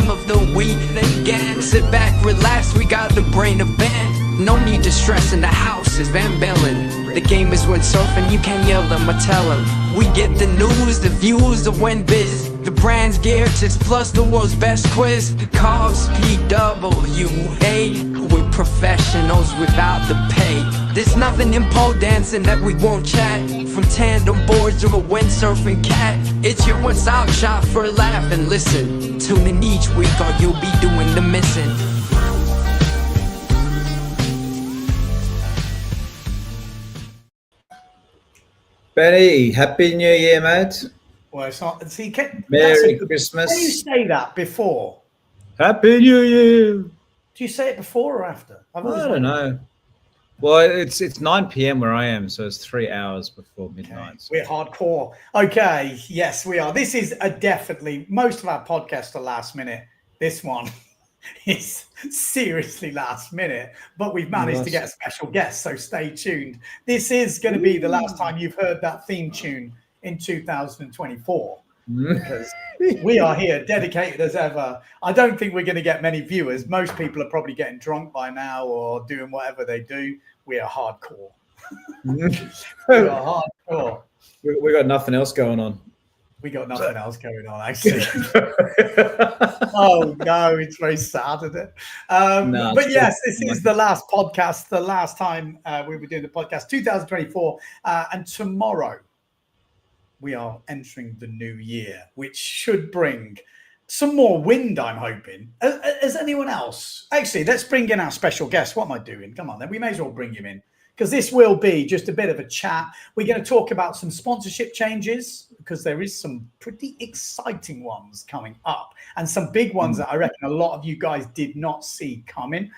time of the week. Then again, sit back, relax, we got the brain of band. No need to stress in the house, it's Van Bellen. The game is windsurfing, you can't yell them or tell them. We get the news, the views, the win biz. The brand's gear, tips plus the world's best quiz. Carbs, PWA, we're professionals without the pay. There's nothing in pole dancing that we won't chat. From tandem boards to a windsurfing cat. It's your one-stop shop for a laugh and listen. Tune in each week or you'll be doing the missing. Benny, Happy New Year, mate. Well, it's not. See, Merry Christmas. Can you say that before? Happy New Year. Do you say it before or after? I don't know. Well, it's 9 p.m. where I am, so it's 3 hours before midnight. Okay. We're hardcore. Okay, yes, we are. This is definitely, most of our podcasts are last minute. This one is seriously last minute, but we've managed to get a special guest, so stay tuned. This is going to be the last time you've heard that theme tune in 2024. Because we are here dedicated as ever. I don't think we're going to get many viewers. Most people are probably getting drunk by now or doing whatever they do. We are hardcore. We are hardcore. We got nothing else going on. We got nothing else going on, actually. Oh, no, it's very sad, isn't it? But yes, this is the last podcast, the last time we were doing the podcast, 2024. And tomorrow, we are entering the new year, which should bring some more wind, I'm hoping. As anyone else? Actually, let's bring in our special guest. What am I doing? Come on, then. We may as well bring him in, because this will be just a bit of a chat. We're going to talk about some sponsorship changes, because there is some pretty exciting ones coming up and some big ones that I reckon a lot of you guys did not see coming.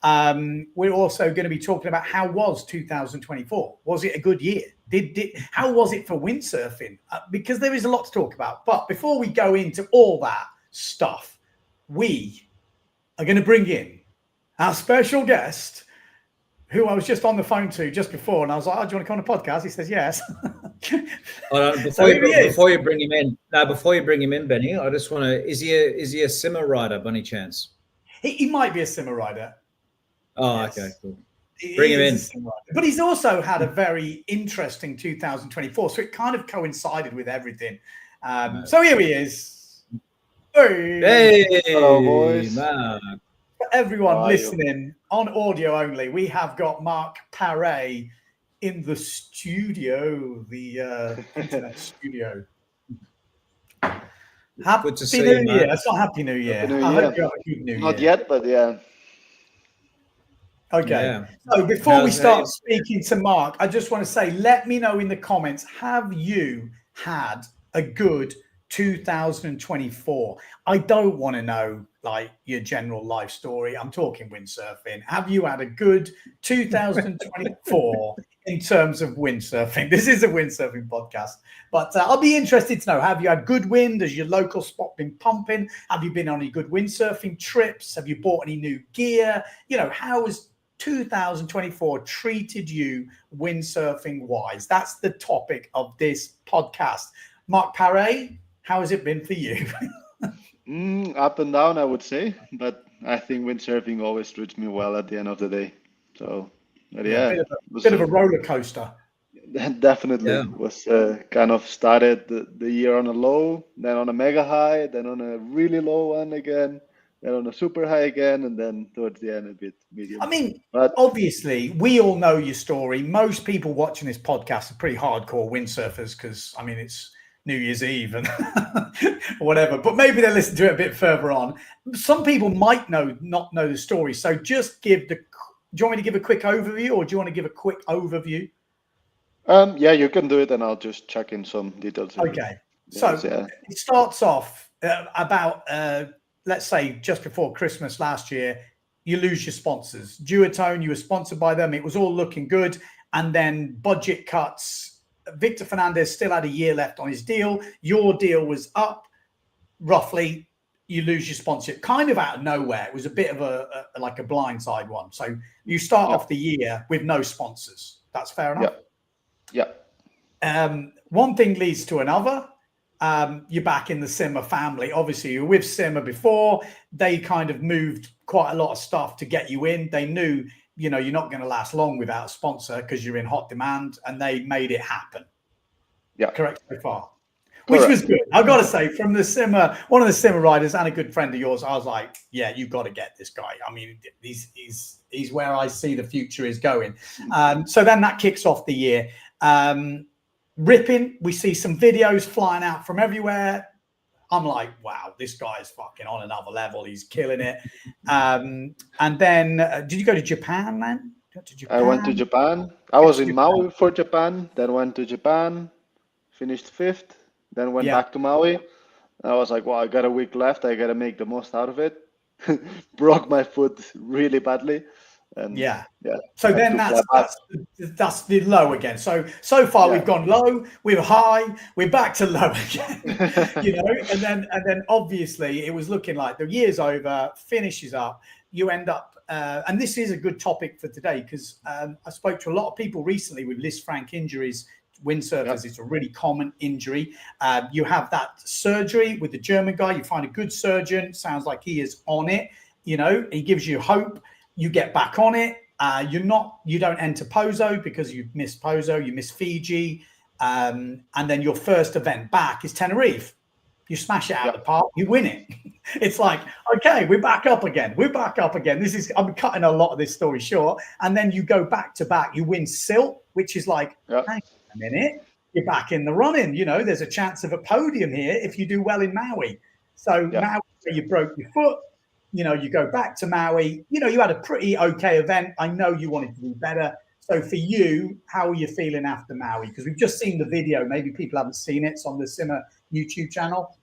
We're also going to be talking about how was 2024? Was it a good year? How was it for windsurfing? Because there is a lot to talk about. But before we go into all that stuff, we are going to bring in our special guest, who I was just on the phone to just before, and I was like, "Oh, do you want to come on a podcast?" He says, "Yes." Before you bring him in, Benny, I just want to. Is he a simmer rider, by any chance? He might be a simmer rider. Oh, yes. Okay, cool. Bring him in. But he's also had a very interesting 2024, so it kind of coincided with everything. So here he is. Hey, hello, boys. Marc. For everyone listening on audio only, we have got Marc Par&eacute in the studio, the internet studio. Happy New Year. That's not Happy New Year. I hope you have a good New Year. Not yet, but yeah. Okay. Yeah. So before we start speaking to Marc, I just want to say, let me know in the comments, have you had a good 2024? I don't want to know like your general life story. I'm talking windsurfing. Have you had a good 2024 in terms of windsurfing? This is a windsurfing podcast, but I'll be interested to know, have you had good wind? Has your local spot been pumping? Have you been on any good windsurfing trips? Have you bought any new gear? You know, how has 2024 treated you windsurfing wise? That's the topic of this podcast. Marc Par&eacute, how has it been for you? Up and down, I would say, but I think windsurfing always treats me well at the end of the day. So, but yeah, a bit of a roller coaster. Definitely was kind of started the year on a low, then on a mega high, then on a really low one again, then on a super high again, and then towards the end a bit medium. I mean, but obviously, we all know your story. Most people watching this podcast are pretty hardcore windsurfers because, I mean, it's New Year's Eve and whatever, but maybe they'll listen to it a bit further on. Some people might not know the story. So just do you want me to give a quick overview, or do you want to give a quick overview? Yeah, you can do it, and I'll just check in some details. Okay. So it starts off about, let's say, just before Christmas last year, you lose your sponsors. Duotone, you were sponsored by them. It was all looking good. And then budget cuts. Victor Fernandez still had a year left on his deal. Your deal was up. Roughly, you lose your sponsorship kind of out of nowhere. It was a bit of a blindside one. So you start off the year with no sponsors. That's fair enough. Yeah. One thing leads to another. you're back in the Simmer family. Obviously, you were with Simmer before. They kind of moved quite a lot of stuff to get you in. They knew, you know, you're not going to last long without a sponsor because you're in hot demand, and they made it happen. Yeah. Correct so far. Which was good. I've got to say, from the Simmer, one of the Simmer riders and a good friend of yours, I was like, yeah, you've got to get this guy. I mean, he's where I see the future is going. So then that kicks off the year. Ripping, we see some videos flying out from everywhere. I'm like, wow, this guy is fucking on another level. He's killing it. And then, did you go to Japan, man? I went to Japan. I was in Maui for Japan, then went to Japan, finished 5th, then went back to Maui. I was like, well, I got a week left. I got to make the most out of it. Broke my foot really badly. And so then that's the low again. So far we've gone low, we're high, we're back to low again. You know, and then obviously it was looking like the year's over, finishes up, you end up and this is a good topic for today because I spoke to a lot of people recently with Liz Frank injuries. Windsurfers, it's a really common injury. You have that surgery with the German guy, you find a good surgeon, sounds like he is on it, you know, he gives you hope. You get back on it. You don't enter Pozo because you missed Pozo, you missed Fiji. And then your first event back is Tenerife. You smash it out of the park, you win it. It's like, okay, we're back up again. I'm cutting a lot of this story short. And then you go back to back, you win Silt, which is like, hang on a minute, you're back in the running. You know, there's a chance of a podium here if you do well in Maui. So Maui, you broke your foot. You know, you go back to Maui, you know, you had a pretty okay event. I know you wanted to do better. So for you, how are you feeling after Maui? Because we've just seen the video. Maybe people haven't seen it. It's on the Simmer YouTube channel.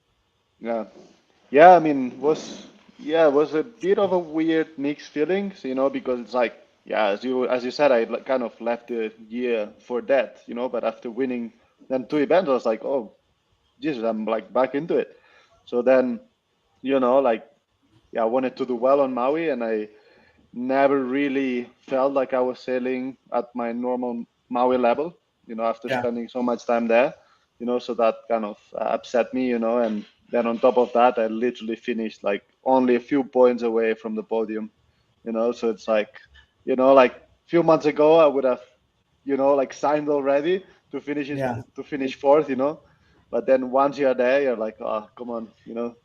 Yeah, I mean, it was a bit of a weird mixed feelings, you know, because it's like, as you said, I kind of left the year for that, you know, but after winning then 2 events, I was like, oh, Jesus, I'm like back into it. So then, you know, like, I wanted to do well on Maui, and I never really felt like I was sailing at my normal Maui level, you know, after spending so much time there, you know, so that kind of upset me, you know, and then on top of that, I literally finished like only a few points away from the podium, you know, so it's like, you know, like a few months ago, I would have, you know, like signed already to finish to finish 4th, you know, but then once you're there, you're like, oh, come on, you know,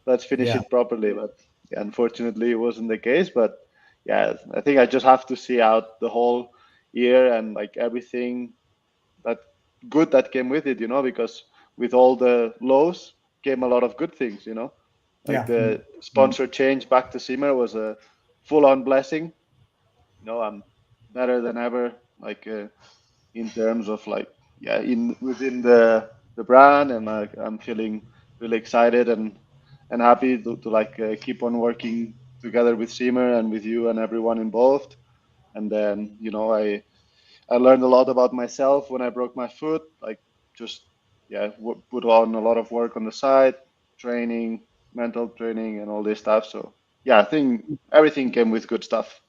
let's finish it properly. But unfortunately, it wasn't the case. But I think I just have to see out the whole year and like everything that came with it, you know, because with all the lows came a lot of good things, you know, like the sponsor change back to Simmer was a full-on blessing. You know, I'm better than ever, like in terms of like within the brand, and I'm feeling really excited and happy to like keep on working together with Simmer and with you and everyone involved. And then, you know, I learned a lot about myself when I broke my foot, like just put on a lot of work on the side, training, mental training, and all this stuff. So I think everything came with good stuff.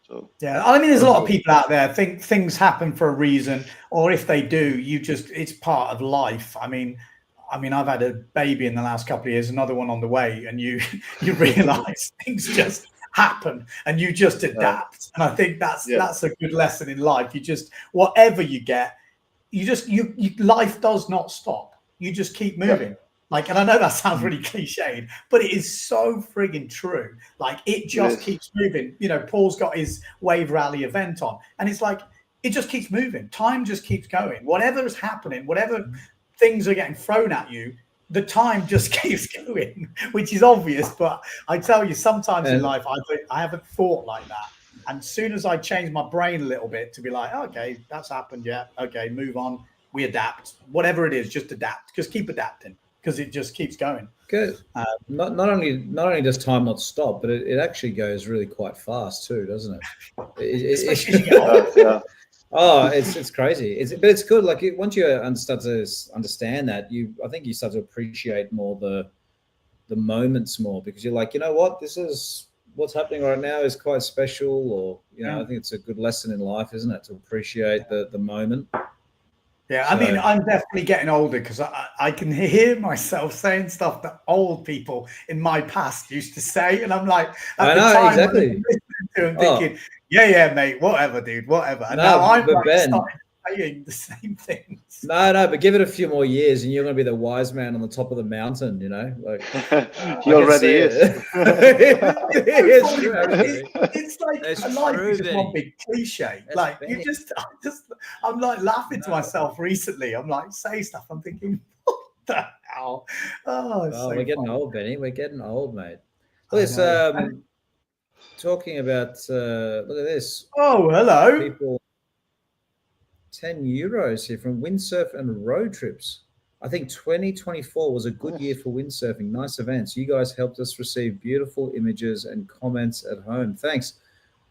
So I mean, there's a lot of people out there think things happen for a reason, or if they do, it's part of life. I mean, I've had a baby in the last couple of years, another one on the way, and you realize things just happen and you just adapt. And I think that's a good lesson in life. You just, whatever you get, life does not stop. You just keep moving. Like, and I know that sounds really cliched, but it is so friggin' true. Like, it just keeps moving. You know, Paul's got his Wave Rally event on, and it's like, it just keeps moving. Time just keeps going. Whatever is happening, whatever things are getting thrown at you, the time just keeps going, which is obvious. But I tell you, sometimes in life, I haven't thought like that. And as soon as I change my brain a little bit to be like, okay, that's happened. Yeah. Okay. Move on. We adapt, whatever it is, just adapt, just keep adapting because it just keeps going. Good. Not only does time not stop, but it actually goes really quite fast too, doesn't it? Oh, it's crazy. But it's good. Like once you start to understand that, I think you start to appreciate more the moments more, because you're like, you know what, this is what's happening right now is quite special, or you know, I think it's a good lesson in life, isn't it, to appreciate the moment. Yeah, I mean, I'm definitely getting older because I can hear myself saying stuff that old people in my past used to say, and I'm like, at the time, exactly. I'm listening to them thinking, yeah, mate, whatever, dude, whatever. And now I'm like starting saying the same things. No, but give it a few more years, and you're going to be the wise man on the top of the mountain. You know, like he already is. It's like life is just one big cliche. That's like you I'm like laughing to myself recently. I'm like, say stuff. I'm thinking, what the hell? We're getting old, Benny. We're getting old, mate. Look, talking about. Look at this. Oh, hello. People. €10 here from Windsurf and Road Trips. I think 2024 was a good year for windsurfing. Nice events. You guys helped us receive beautiful images and comments at home. Thanks.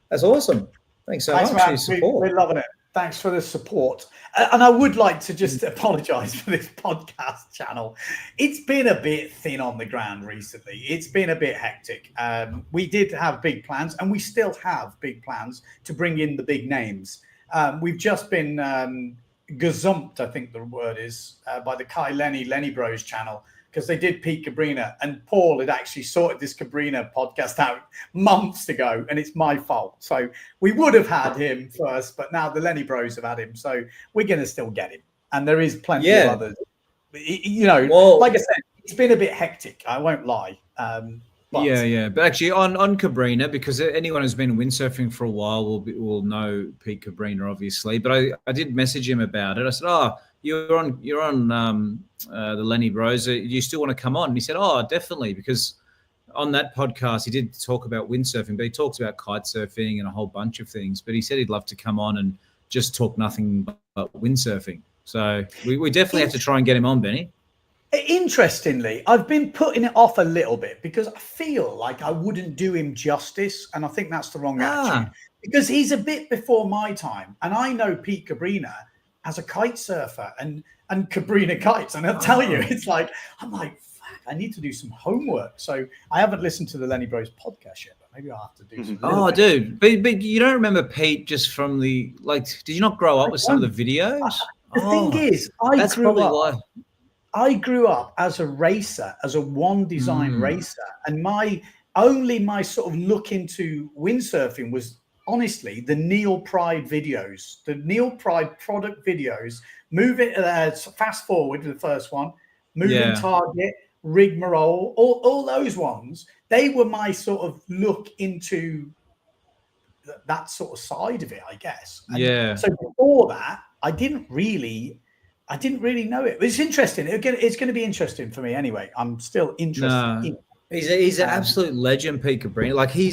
That's awesome. Thanks so much for your support. We're loving it. Thanks for the support. And I would like to just apologize for this podcast channel. It's been a bit thin on the ground recently. It's been a bit hectic. We did have big plans, and we still have big plans to bring in the big names. We've just been gazumped, I think the word is, by the Lenny Bros channel, because they did Pete Cabrinha, and Paul had actually sorted this Cabrinha podcast out months ago, and it's my fault. So we would have had him first, but now the Lenny Bros have had him, so we're going to still get him. And there is plenty of others. You know, like I said, it's been a bit hectic. I won't lie. But actually on Cabrinha, because anyone who's been windsurfing for a while will know Pete Cabrinha, obviously. But I did message him about it. I said, you're on the Lenny Bros. Do you still want to come on? And he said, definitely, because on that podcast he did talk about windsurfing, but he talks about kite surfing and a whole bunch of things. But he said he'd love to come on and just talk nothing but windsurfing. So we definitely have to try and get him on, Benny. Interestingly, I've been putting it off a little bit because I feel like I wouldn't do him justice, and I think that's the wrong attitude, because he's a bit before my time, and I know Pete Cabrinha as a kite surfer and Cabrinha kites, and I'll tell you, it's like I'm like, fuck, I need to do some homework. So I haven't listened to the Lenny Bros podcast yet, but maybe I'll have to do some. Dude, but you don't remember Pete just from the did you not grow up with some of the videos? The thing is, I grew up as a racer, as a one design racer, and my sort of look into windsurfing was honestly the Neil Pride videos, the Neil Pride product videos. Fast forward to the first one, Moving Target, Rigmarole, all those ones. They were my sort of look into that sort of side of it, I guess. And so before that, I didn't really know it. It's interesting. It's going to be interesting for me anyway. I'm still interested. He's an absolute legend, Pete Cabrinha. Like he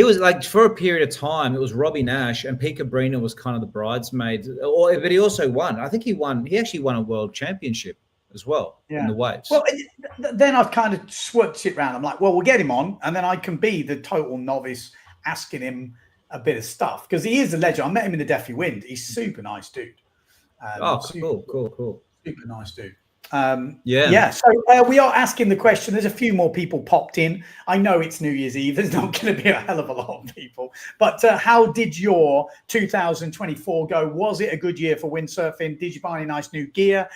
was like, for a period of time, it was Robbie Nash and Pete Cabrinha was kind of the bridesmaid. But he also won. I think he actually won a world championship as well in the waves. Well, then I've kind of switched it around. I'm like, well, we'll get him on, and then I can be the total novice asking him a bit of stuff, because he is a legend. I met him in the Deafy Wind. He's super nice dude. Cool. Super nice dude. So we are asking the question. There's a few more people popped in. I know it's New Year's Eve. There's not going to be a hell of a lot of people. But how did your 2024 go? Was it a good year for windsurfing? Did you buy any nice new gear?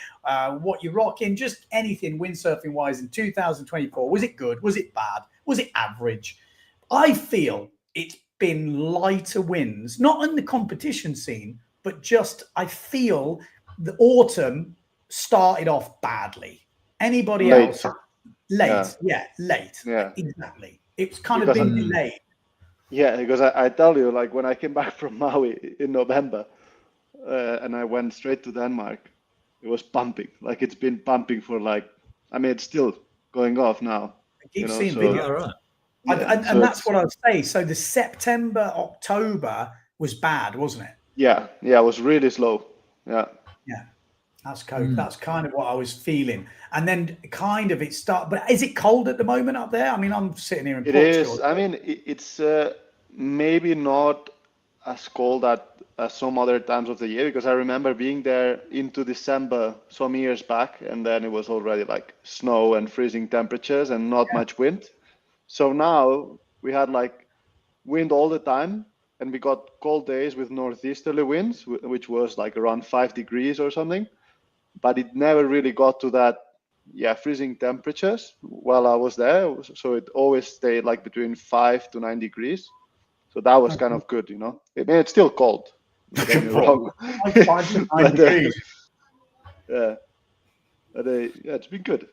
What you're rocking? Just anything windsurfing wise in 2024. Was it good? Was it bad? Was it average? I feel it's been lighter winds, not in the competition scene, but just I feel the autumn started off badly. Anybody else? Late. Yeah, exactly. It's kind of been delayed. Yeah, because I tell you, like when I came back from Maui in November and I went straight to Denmark, it was pumping. Like it's been pumping for it's still going off now. I keep seeing videos. Right. And that's what I'd say. So the September, October was bad, wasn't it? Yeah, it was really slow. Yeah. That's cold. That's kind of what I was feeling. And then kind of it started. But is it cold at the moment up there? I mean, I'm sitting here in Portugal. It is. I mean, it's maybe not as cold as some other times of the year, because I remember being there into December some years back, and then it was already like snow and freezing temperatures and not much wind. So now we had like wind all the time, and we got cold days with northeasterly winds, which was like around 5 degrees or something, but it never really got to that freezing temperatures while I was there. So it always stayed like between 5 to 9 degrees. So that was kind of good, you know. I mean, it's still cold. Don't get me wrong. Like 5 to 9 degrees. Yeah. But, it's been good.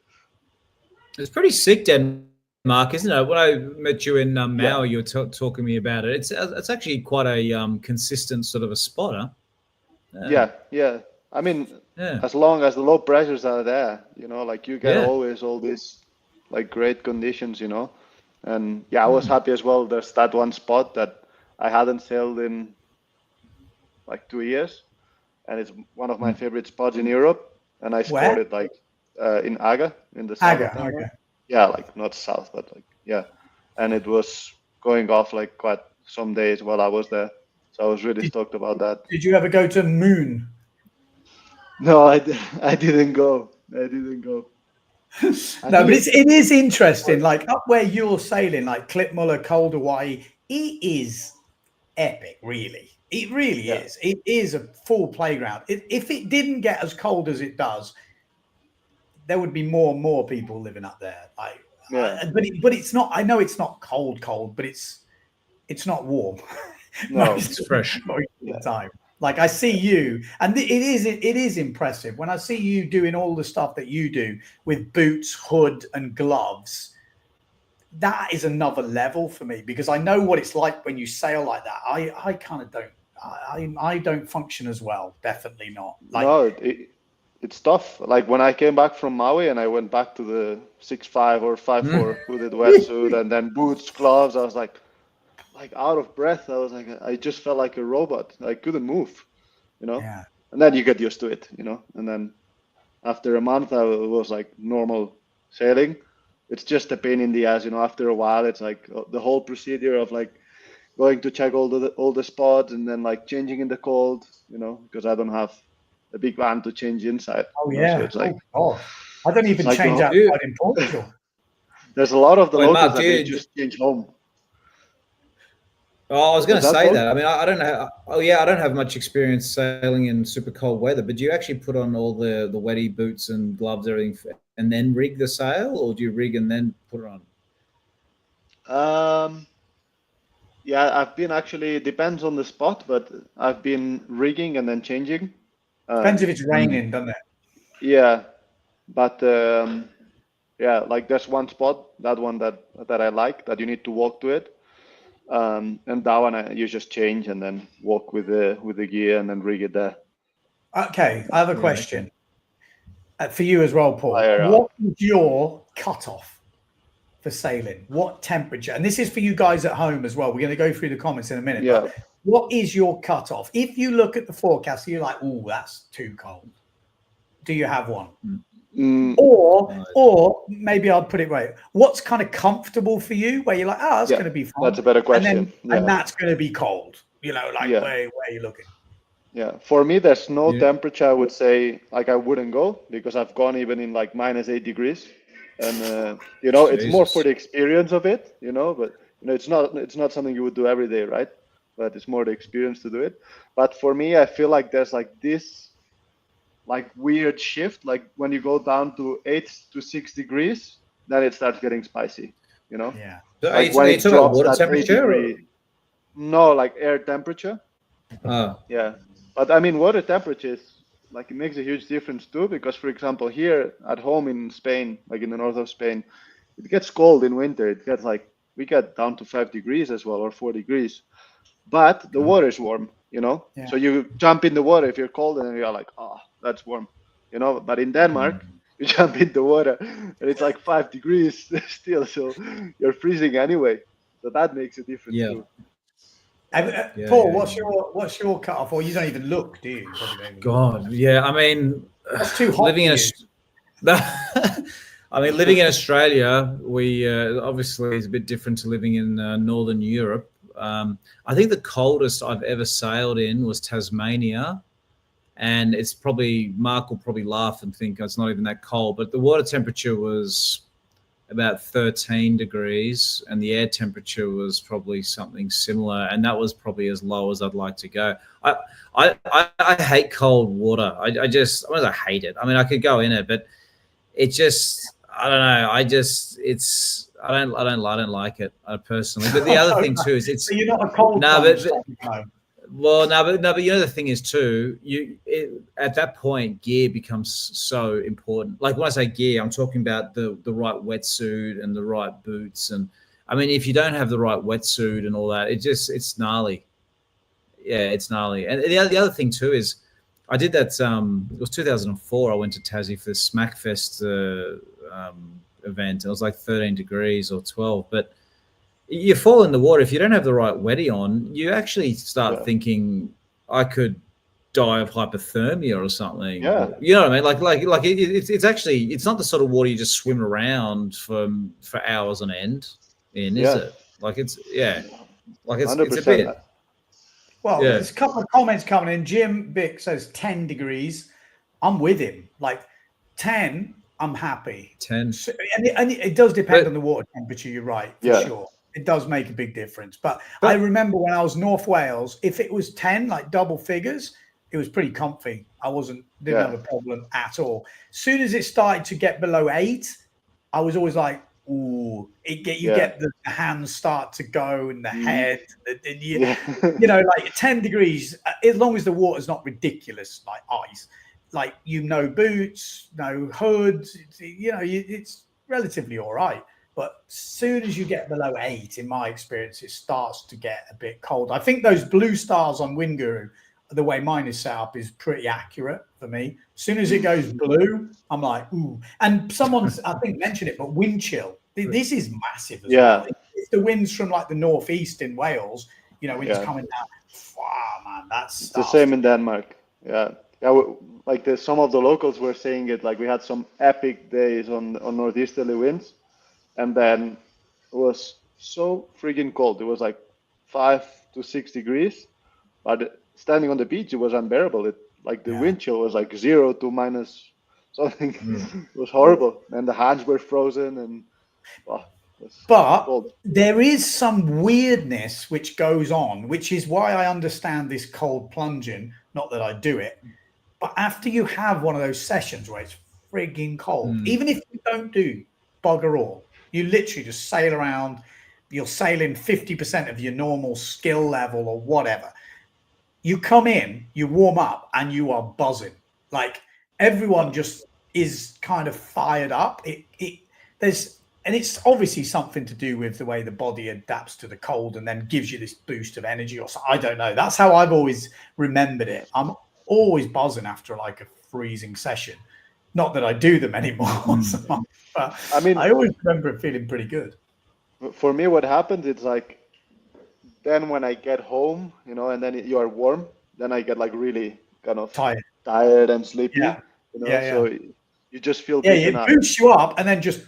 It's pretty sick, Denmark, isn't it? When I met you in Maui, you were talking to me about it. It's actually quite a consistent sort of a spot, huh? Yeah. I mean, as long as the low pressures are there, you know, like you get always all these like great conditions, you know. And I was happy as well. There's that one spot that I hadn't sailed in like 2 years, and it's one of my favorite spots in Europe. And I scored it like in Aga, in the south. Okay. Yeah, like not south, but like and it was going off like quite some days while I was there. So I was really stoked about that. Did you ever go to Moon? No, I didn't go. No, but it is interesting. Like up where you're sailing, like Klitmuller, Cold Hawaii, it is epic, really. It really is. It is a full playground. If it didn't get as cold as it does, there would be more and more people living up there. But it's not. I know it's not cold, but it's not warm. No, it's fresh most of the time. Like I see you, and it is impressive when I see you doing all the stuff that you do with boots, hood, and gloves. That is another level for me because I know what it's like when you sail like that. I kind of don't. I don't function as well. Definitely not. Like, no, it's tough. Like when I came back from Maui and I went back to the 6.5 or 5.4 hooded wetsuit and then boots, gloves, I was like out of breath. I was like, I just felt like a robot. I couldn't move, you know. Yeah. And then you get used to it, you know. And then after a month, I was like normal sailing. It's just a pain in the ass, you know. After a while, it's like the whole procedure of like going to check all the spots and then like changing in the cold, you know, because I don't have a big van to change inside. Oh yeah, so it's like I don't even change outside in Portugal. There's a lot of the locals that they just change home. Oh, I was going to say that. I mean, I don't know. I don't have much experience sailing in super cold weather, but do you actually put on all the wetty boots and gloves, everything, and then rig the sail, or do you rig and then put it on? Yeah, I've been actually, it depends on the spot, but I've been rigging and then changing. Depends if it's raining, doesn't it? Yeah, but like there's one spot, that one that I like, that you need to walk to it. And that one you just change and then walk with the gear and then rig it there. Okay, I have a question for you as well, Paul. What is your cutoff for sailing? What temperature? And this is for you guys at home as well. We're going to go through the comments in a minute. Yeah. But what is your cutoff? If you look at the forecast, you're like, "Oh, that's too cold." Do you have one? Or maybe I'll put it right. What's kind of comfortable for you where you're like, that's going to be fun. That's a better question. And that's going to be cold, you know, like where are you looking? Yeah, for me, there's no temperature I would say like I wouldn't go because I've gone even in like -8 degrees. And, you know, it's more for the experience of it, you know, but, you know, it's not something you would do every day, right? But it's more the experience to do it. But for me, I feel like there's like this like weird shift, like when you go down to 8 to 6 degrees, then it starts getting spicy, you know? Yeah. Like when it drops water temperature? No, like air temperature. Oh. Yeah. But I mean, water temperature is like, it makes a huge difference too, because for example, here at home in Spain, like in the north of Spain, it gets cold in winter. It gets like, we get down to 5 degrees as well, or 4 degrees, but the water is warm, you know? Yeah. So you jump in the water if you're cold and you're like, oh, that's warm, you know? But in Denmark, you jump in the water and it's like 5 degrees still, so you're freezing anyway. So that makes a difference too. Paul, what's your cutoff? Or you don't even look, do you? God, yeah. I mean, that's too hot. Living in Australia, we obviously is a bit different to living in Northern Europe. I think the coldest I've ever sailed in was Tasmania, and it's probably, Mark will probably laugh and think it's not even that cold, but the water temperature was about 13 degrees, and the air temperature was probably something similar, and that was probably as low as I'd like to go. I hate cold water. I hate it. I mean, I could go in it, but it just, I don't know. I don't like it personally. But the other thing too is it's. So you're not a cold. But you know the thing is too, at that point gear becomes so important. Like when I say gear, I'm talking about the right wetsuit and the right boots, and I mean if you don't have the right wetsuit and all that, it's gnarly. Yeah, it's gnarly. And the other thing too is, I did that. It was 2004. I went to Tassie for the Smackfest event. It was like 13 degrees or 12, but you fall in the water. If you don't have the right wetty on, you actually start thinking, I could die of hypothermia or something. Yeah. You know what I mean? Like it's actually, it's not the sort of water you just swim around for hours on end in, is it? Like it's a bit. Well, there's a couple of comments coming in. Jim Bick says 10 degrees. I'm with him. Like 10, I'm happy. 10. So, and it does depend on the water temperature. You're right, for sure. It does make a big difference. But I remember when I was North Wales, if it was 10, like double figures, it was pretty comfy. I didn't have a problem at all. As soon as it started to get below 8, I was always like, ooh, you get the hands start to go and the head. You know, like 10 degrees, as long as the water's not ridiculous, like ice, like, no boots, no hoods, it's relatively all right. But as soon as you get below 8, in my experience, it starts to get a bit cold. I think those blue stars on Windguru, the way mine is set up, is pretty accurate for me. As soon as it goes blue, I'm like, ooh. And someone's, I think, mentioned it, but wind chill. This is massive as well. It's the winds from like the northeast in Wales, when it's coming down. Wow, man, that's the same in Denmark. Yeah. Like some of the locals were saying it, like we had some epic days on northeasterly winds. And then it was so freaking cold. It was like 5 to 6 degrees. But standing on the beach, it was unbearable. The wind chill was like 0 to minus something. It was horrible. And the hands were frozen. And but cold. There is some weirdness which goes on, which is why I understand this cold plunging. Not that I do it. But after you have one of those sessions where it's frigging cold, even if you don't do bugger all, you literally just sail around, you'll sail in 50% of your normal skill level or whatever. You come in, you warm up, and you are buzzing. Like everyone just is kind of fired up. And it's obviously something to do with the way the body adapts to the cold and then gives you this boost of energy or something. I don't know. That's how I've always remembered it. I'm always buzzing after like a freezing session. Not that I do them anymore. But I mean, I always remember it feeling pretty good. For me, what happens, it's like, then when I get home, and then you are warm, then I get like really kind of tired and sleepy. So you just feel it boosts you up and then just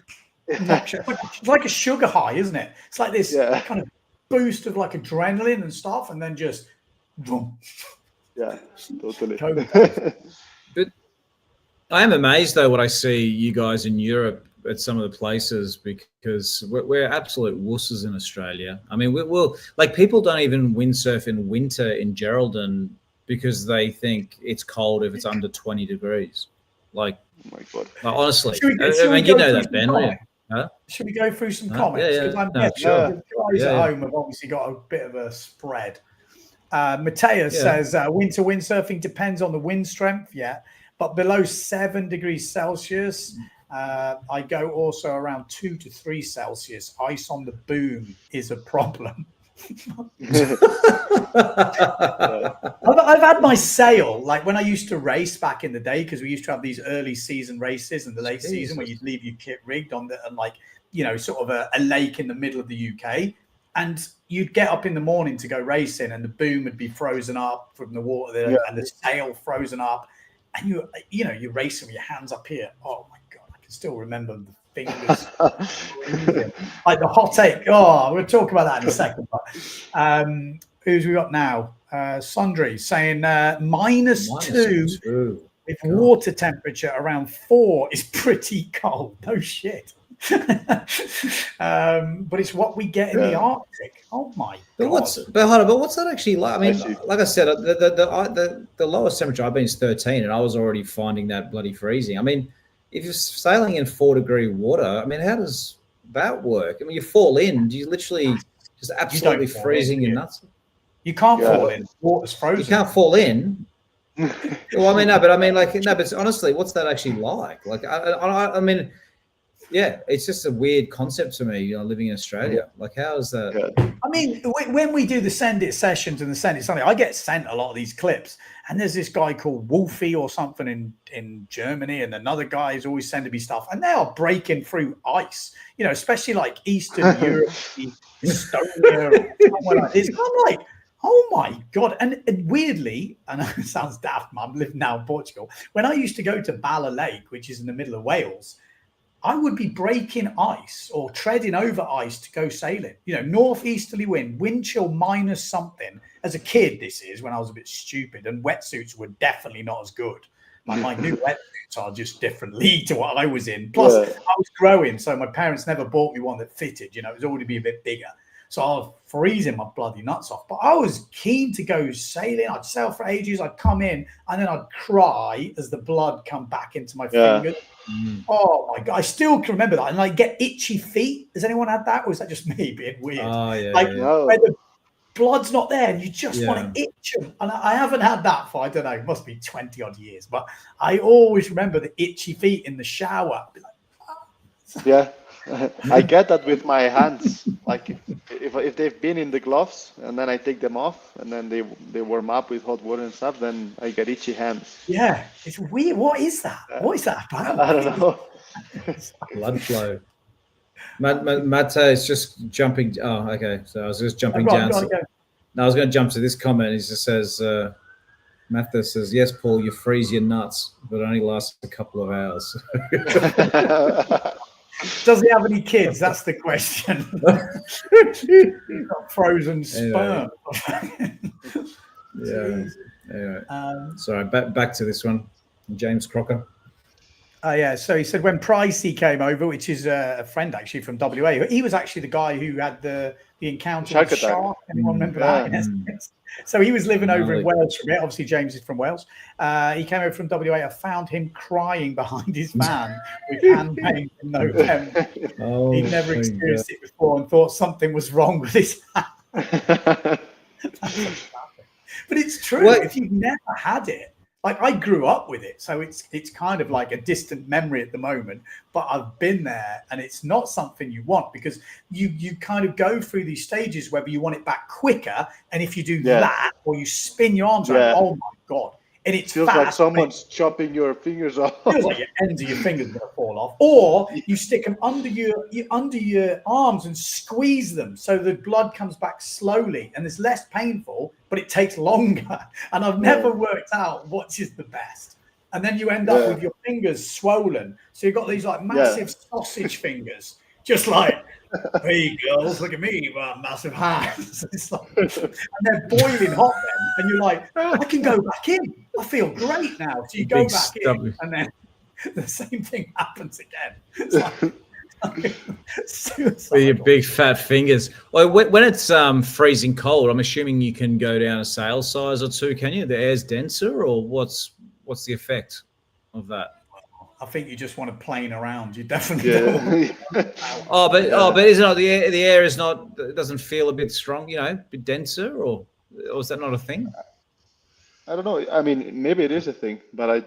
it's like a sugar high, isn't it? It's like this kind of boost of like adrenaline and stuff, and then just boom. Yeah, totally. But I am amazed though what I see you guys in Europe at some of the places, because we're absolute wusses in Australia. I mean, we'll like, people don't even windsurf in winter in Geraldton because they think it's cold if it's under 20 degrees. Like, oh my God. Like, honestly, I mean, you know that, Ben. Huh? Should we go through some comments? Because I'm sure. The guys at home have obviously got a bit of a spread. Mateus says winter windsurfing depends on the wind strength, but below 7 degrees Celsius, I go also around 2 to 3 Celsius. Ice on the boom is a problem. I've had my sail, like when I used to race back in the day, because we used to have these early season races and the late season where you'd leave your kit rigged on sort of a lake in the middle of the UK, and you'd get up in the morning to go racing and the boom would be frozen up from the water there, and the sail frozen up, and you're racing with your hands up here. Oh my God, I can still remember the fingers. Like the hot take. Oh, we'll talk about that in a second. But who's we got now? Sundry saying -2 with water temperature around 4 is pretty cold. No shit. But it's what we get in the Arctic. Oh my god! What's that actually like? I mean, like I said, the lowest temperature I've been is 13, and I was already finding that bloody freezing. I mean, if you're sailing in 4-degree water, I mean, how does that work? I mean, you fall in, you literally just absolutely freezing your nuts. You can't fall in. Water's frozen. You can't fall in. Well, I mean, no, but honestly, what's that actually like? Like, I mean, yeah, it's just a weird concept to me, living in Australia. Like, how is that? I mean, when we do the Send It sessions and the Send It something, I get sent a lot of these clips, and there's this guy called Wolfie or something in Germany, and another guy is always sending me stuff, and they are breaking through ice, especially like Eastern Europe, Estonia, or somewhere like this. I'm like, oh my god! And weirdly, I know it sounds daft, I'm living now in Portugal. When I used to go to Bala Lake, which is in the middle of Wales, I would be breaking ice or treading over ice to go sailing. Northeasterly wind chill minus something. As a kid, this is when I was a bit stupid, and wetsuits were definitely not as good. Like my new wetsuits are just different league to what I was in. Plus, I was growing, so my parents never bought me one that fitted. It was already be a bit bigger. So I was freezing my bloody nuts off. But I was keen to go sailing. I'd sail for ages. I'd come in, and then I'd cry as the blood come back into my fingers. Oh my god! I still can remember that, and I get itchy feet. Has anyone had that, or is that just me being weird? Oh yeah, where the blood's not there, and you just want to itch them. And I haven't had that for, I don't know, it must be 20 odd years, but I always remember the itchy feet in the shower. I'd be like, yeah. I get that with my hands. Like if they've been in the gloves and then I take them off and then they warm up with hot water and stuff, then I get itchy hands. Yeah, it's weird. What is that? What is that about? I don't know. Blood flow. Matt is just jumping. Oh, okay. So I was just jumping down. I was going to jump to this comment. He just says, Matha says, yes, Paul, you freeze your nuts, but it only lasts a couple of hours. Does he have any kids? That's the question. Frozen sperm. Yeah. Anyway. Sorry, back to this one. James Crocker. Yeah, so he said when Pricey came over, which is a friend actually from WA, he was actually the guy who had the encounter with the shark. Anyone remember that? Yes. So he was living over in Wales from it. Obviously, James is from Wales. He came over from WA. I found him crying behind his van with hand pain in November. He'd never experienced it before and thought something was wrong with his hand. But it's true. If you've never had it, like I grew up with it, so it's kind of like a distant memory at the moment, but I've been there, and it's not something you want, because you kind of go through these stages whether you want it back quicker, and if you do that or you spin your arms around, oh my god, and it feels like someone's chopping your fingers off. It feels like your ends of your fingers are going to fall off, or you stick them under your arms and squeeze them so the blood comes back slowly, and it's less painful, but it takes longer. And I've never worked out which is the best. And then you end up with your fingers swollen, so you've got these like massive sausage fingers, just like, hey girls, look at me, massive hands. It's like, and they're boiling hot then, and you're like, I can go back in. I feel great now. So you go back in, and then the same thing happens again. It's like, with your big fat fingers. Well, when it's freezing cold, I'm assuming you can go down a sail size or two. Can you? The air's denser, or what's the effect of that? I think you just want to plane around. You definitely don't. But isn't it the air is not? It doesn't feel a bit strong, a bit denser, or is that not a thing? I don't know. I mean, maybe it is a thing, but I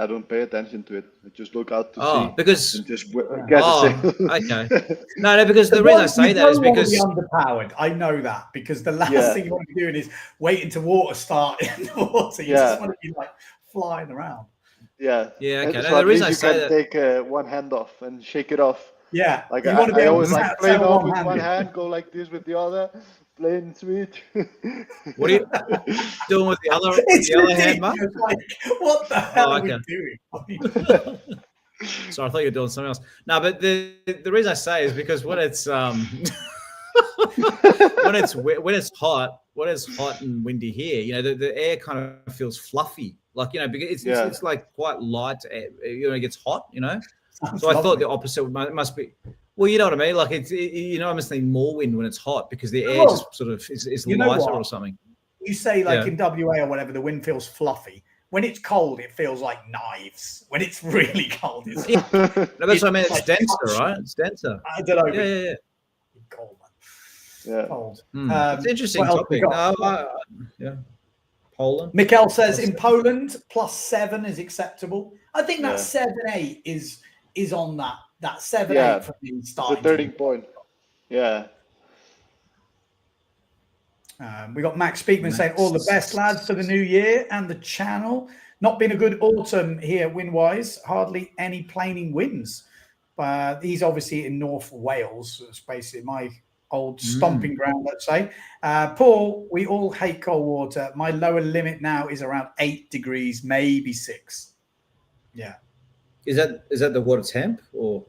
don't pay attention to it. I just look out to see. Because and just get okay. No, because the reason I say that is because you're underpowered. I know that, because the last thing you want to be doing is waiting to water start in the water. You just want to be like flying around. Yeah. Okay. So the reason I say that, take one hand off and shake it off. Yeah. Like I always like playing off with one hand, go like this with the other, plain sweet. What are you doing with the other hand, Mark? Like, what the hell are we doing? Sorry, I thought you were doing something else. No, but the reason I say is because when it's when it's hot and windy here, the air kind of feels fluffy. Like, because it's like quite light. It gets hot, So I thought the opposite must be. Well, you know what I mean. Like I must need more wind when it's hot because the air just sort of is lighter or something. You say like in WA or whatever, the wind feels fluffy. When it's cold, it feels like knives. When it's really cold, it's no, that's what I mean. It's like denser, right? It's denser. I don't know. Yeah. Cold, man. Yeah. Cold. It's an interesting topic. Poland. Mikkel says in Poland, +7 is acceptable. I think that 7-8 is on that 7-8 from the start. The 13 point. Yeah. We got Max Speakman saying all the best, lads, for the new year and the channel. Not been a good autumn here wind-wise. Hardly any planing winds. He's obviously in North Wales. It's basically my old stomping ground, let's say. Paul, we all hate cold water. My lower limit now is around 8 degrees, maybe 6. Yeah. Is that the water temp or?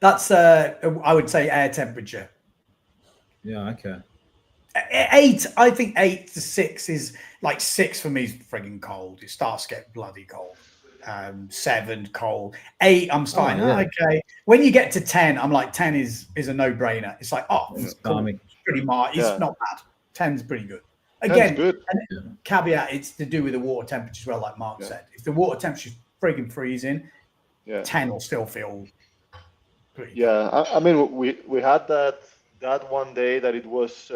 That's I would say air temperature. Yeah. Okay. 8, I think 8 to 6 is like 6 for me is frigging cold. It starts to get bloody cold. 7 cold. 8, I'm starting. Okay. When you get to 10, I'm like 10 is a no-brainer. It's like it's cool. It's pretty much. It's not bad. 10's pretty good. Again, good. Caveat, it's to do with the water temperature as well, like Mark said. If the water temperature's frigging freezing, 10 will still feel pretty good. I mean, we had that one day that it was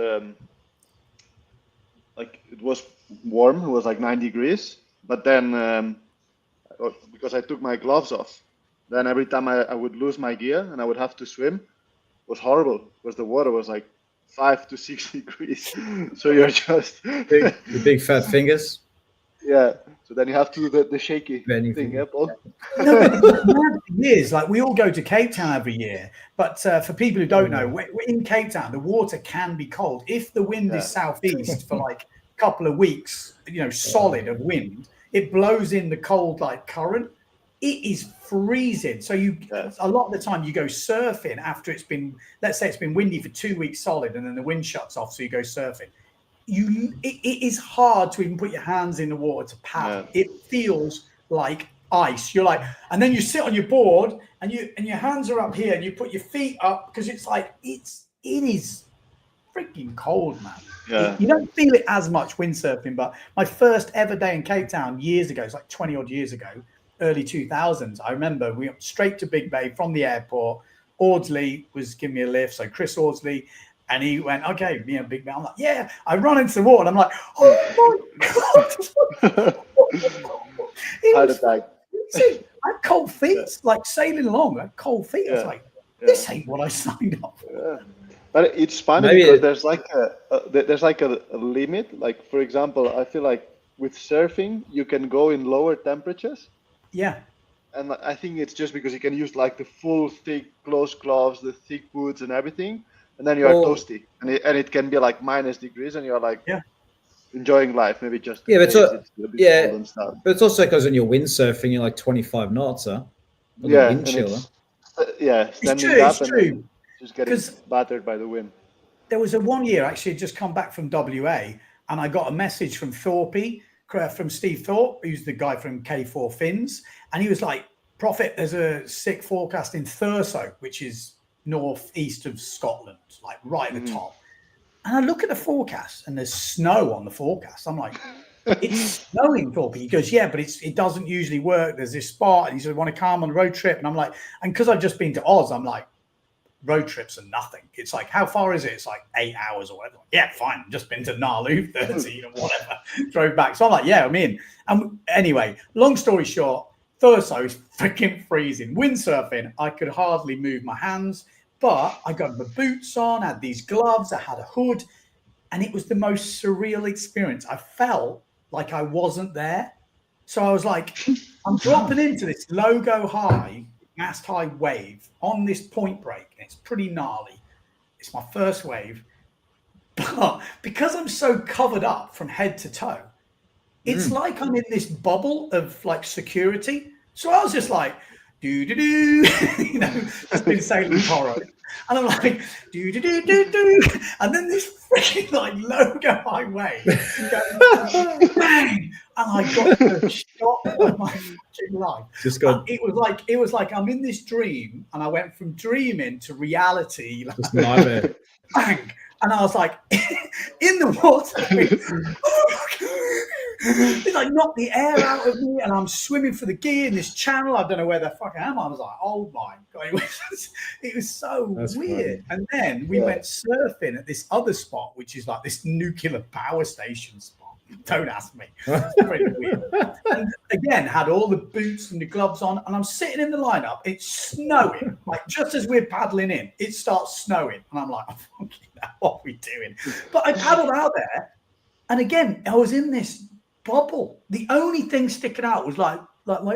it was warm. It was like 9 degrees, but then because I took my gloves off, then every time I would lose my gear and I would have to swim, it was horrible because the water was like 5 to 6 degrees. So you're just the big fat fingers. Yeah. So then you have to do the shaky thing, yeah, Paul? No, but years, like we all go to Cape Town every year, but for people who don't know, we're in Cape Town, the water can be cold. If the wind is southeast for like a couple of weeks, solid of wind, it blows in the cold like current. It is freezing. So a lot of the time you go surfing after it's been, let's say it's been windy for 2 weeks solid and then the wind shuts off, so you go surfing. It is hard to even put your hands in the water to paddle. It feels like ice. You're like, and then you sit on your board and your hands are up here and you put your feet up because it's like it is freaking cold, man. Yeah. You don't feel it as much windsurfing, but my first ever day in Cape Town years ago, it's like 20 odd years ago, early 2000s. I remember we went straight to Big Bay from the airport. Audsley was giving me a lift, so Chris Audsley. And he went, okay, Big Bay. I'm like, yeah. I run into the water. And I'm like, oh my God. I had cold feet, like sailing along. I had cold feet. I was like, this ain't what I signed up for. Yeah. But it's funny because there's like a limit. Like, for example, I feel like with surfing, you can go in lower temperatures. Yeah. And I think it's just because you can use like the full thick close gloves, the thick boots and everything. And then you are toasty, and it can be like -, and you're like enjoying life. Maybe just but it's cold and stuff. But it's also because when you're windsurfing, you're like 25 knots, huh? Standing up and just getting battered by the wind. There was one year actually I'd just come back from WA, and I got a message from from Steve Thorpe, who's the guy from K4 Fins, and he was like, "Prophet, there's a sick forecast in Thurso, which is northeast of Scotland, like right at the top." And I look at the forecast and there's snow on the forecast. I'm like, it's snowing, Thorpe. He goes, yeah, but it doesn't usually work. There's this spot. And he said, want to come on a road trip? And I'm like, and because I've just been to Oz, I'm like, road trips are nothing. It's like, how far is it? It's like 8 hours or whatever. Yeah, fine. I've just been to Nalu, 13 or whatever. Drove back. So I'm like, yeah, I'm in. And anyway, long story short, Thurso is freaking freezing. Windsurfing, I could hardly move my hands. But I got the boots on, I had these gloves, I had a hood, and it was the most surreal experience. I felt like I wasn't there. So I was like, I'm dropping into this logo high, mast high wave on this point break. And it's pretty gnarly. It's my first wave. But because I'm so covered up from head to toe, it's like I'm in this bubble of like security. So I was just like, just been sailing Toro, and I'm like, do, and then this freaking like logo highway goes bang, and I got the shot of my fucking life. It was like I'm in this dream, and I went from dreaming to reality. Like, just nightmare. Bang, and I was like in the water. It like knocked the air out of me, and I'm swimming for the gear in this channel. I don't know where the fuck I am. I was like, oh my god, it was so That's weird. funny. And then we went surfing at this other spot, which is like this nuclear power station spot. Don't ask me. It's pretty weird. And again, had all the boots and the gloves on, and I'm sitting in the lineup. It's snowing. Like just as we're paddling in, it starts snowing, and I'm like, oh, fucking hell, what are we doing? But I paddled out there, and again, I was in this bubble. The only thing sticking out was like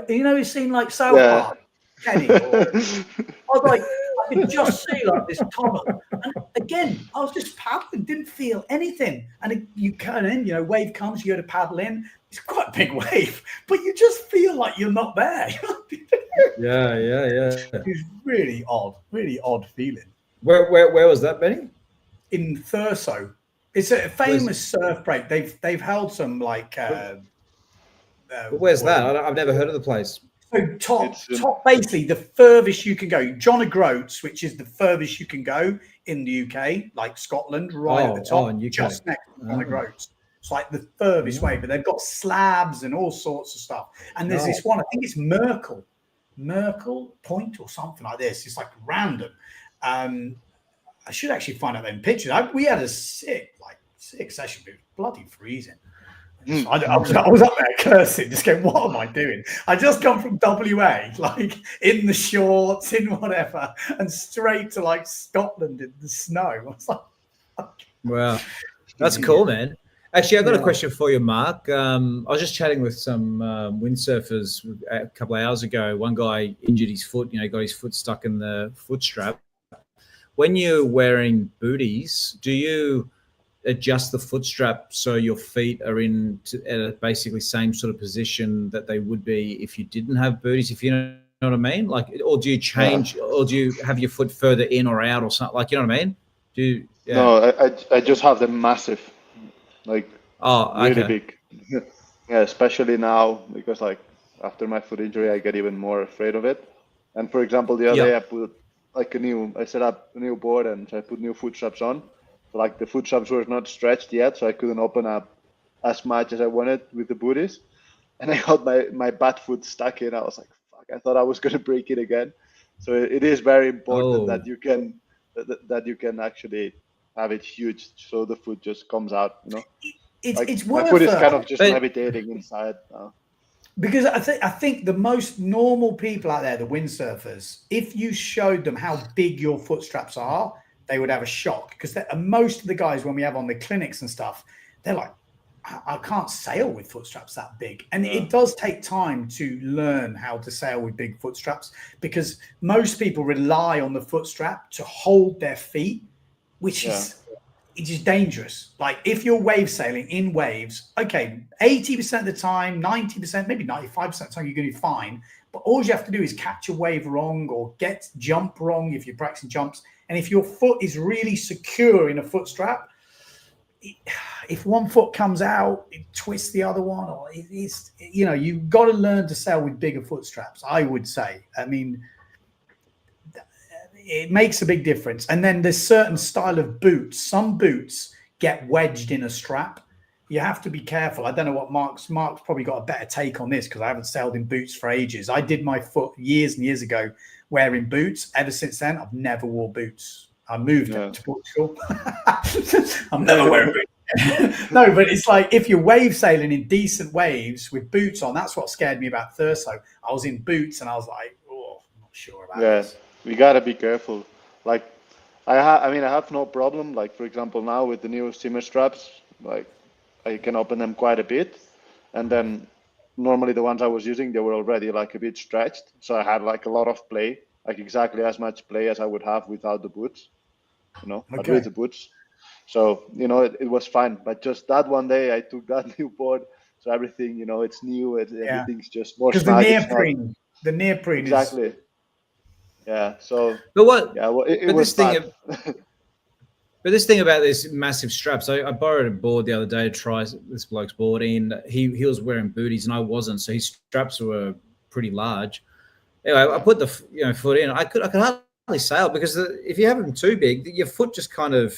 you know, you've seen like South Park, Kenny. I was like, I could just see like this tunnel. And again, I was just paddling, didn't feel anything. And you come in, you know, wave comes, you go to paddle in. It's quite a big wave, but you just feel like you're not there. Yeah. It's really odd feeling. Where was that, Benny? In Thurso. It's a famous surf break. They've held some like. Where's that? I've never heard of the place. So top, basically the furthest you can go. John O'Groats, which is the furthest you can go in the UK, like Scotland, right at the top, just next to John O'Groats. It's like the furthest way, but they've got slabs and all sorts of stuff. And there's this one, I think it's Merkel Point or something like this. It's like random. I should actually find out them pictures. We had a sick session, but it was bloody freezing. I was up there cursing, just going, what am I doing? I just come from WA, like in the shorts, in whatever, and straight to like Scotland in the snow. I was like, okay. Wow, that's cool, man. Actually, I've got a question for you, Mark. I was just chatting with some windsurfers a couple of hours ago. One guy injured his foot, got his foot stuck in the Footstrap. When you're wearing booties, do you adjust the Footstrap so your feet are in at a basically same sort of position that they would be if you didn't have booties, if you know what I mean? Like, or do you change, or do you have your foot further in or out or something? Like, you know what I mean? No, I just have them massive, like really big. Yeah, especially now because like after my foot injury, I get even more afraid of it. And for example, the other day I put I set up a new board and so I put new Footstraps on. So like the Footstraps were not stretched yet, so I couldn't open up as much as I wanted with the booties. And I got my bad foot stuck in. I was like, fuck, I thought I was going to break it again. So it is very important that you can actually have it huge so the foot just comes out, It's my worth foot is kind of just levitating inside now. Because I think the most normal people out there, the windsurfers, if you showed them how big your Footstraps are, they would have a shock. Because most of the guys, when we have on the clinics and stuff, they're like, I can't sail with Footstraps that big. And it does take time to learn how to sail with big Footstraps because most people rely on the Footstrap to hold their feet, which is dangerous. Like if you're wave sailing in waves, okay, 80% of the time, 90%, maybe 95% of the time, you're going to be fine. But all you have to do is catch a wave wrong or jump wrong if you're practicing jumps. And if your foot is really secure in a Footstrap, if one foot comes out, it twists the other one, or it's you've got to learn to sail with bigger Footstraps, I would say. I mean, it makes a big difference. And then there's certain style of boots. Some boots get wedged in a strap. You have to be careful. I don't know what Mark's probably got a better take on this because I haven't sailed in boots for ages. I did my foot years and years ago wearing boots. Ever since then, I've never wore boots. I moved to Portugal. I'm never wearing boots. No, but it's like if you're wave sailing in decent waves with boots on, that's what scared me about Thurso. I was in boots and I was like, oh, I'm not sure about this. We gotta be careful. Like, I have no problem. Like, for example, now with the new simmer straps, like I can open them quite a bit, and then normally the ones I was using, they were already like a bit stretched, so I had like a lot of play, like exactly as much play as I would have without the boots, but with the boots. So it was fine. But just that one day, I took that new board, so everything, it's new. Everything's just more. Because the neoprene exactly. Yeah. So. But what? Yeah. Well, it but was this bad. thing. But this thing about this massive straps, I borrowed a board the other day to try this bloke's board, and he was wearing booties and I wasn't, so his straps were pretty large. Anyway, I put the foot in. I could hardly sail because if you have them too big, your foot just kind of.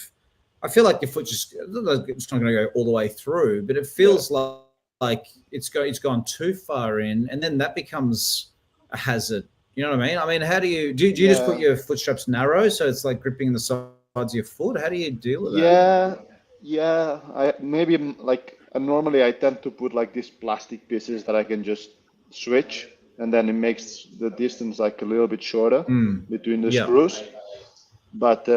I feel like your foot it's not going to go all the way through, but it feels like it's gone too far in, and then that becomes a hazard. You know what I mean? I mean, how do you just put your foot straps narrow so it's like gripping the sides of your foot? How do you deal with that? Yeah. I maybe like normally I tend to put like these plastic pieces that I can just switch, and then it makes the distance like a little bit shorter between the screws. But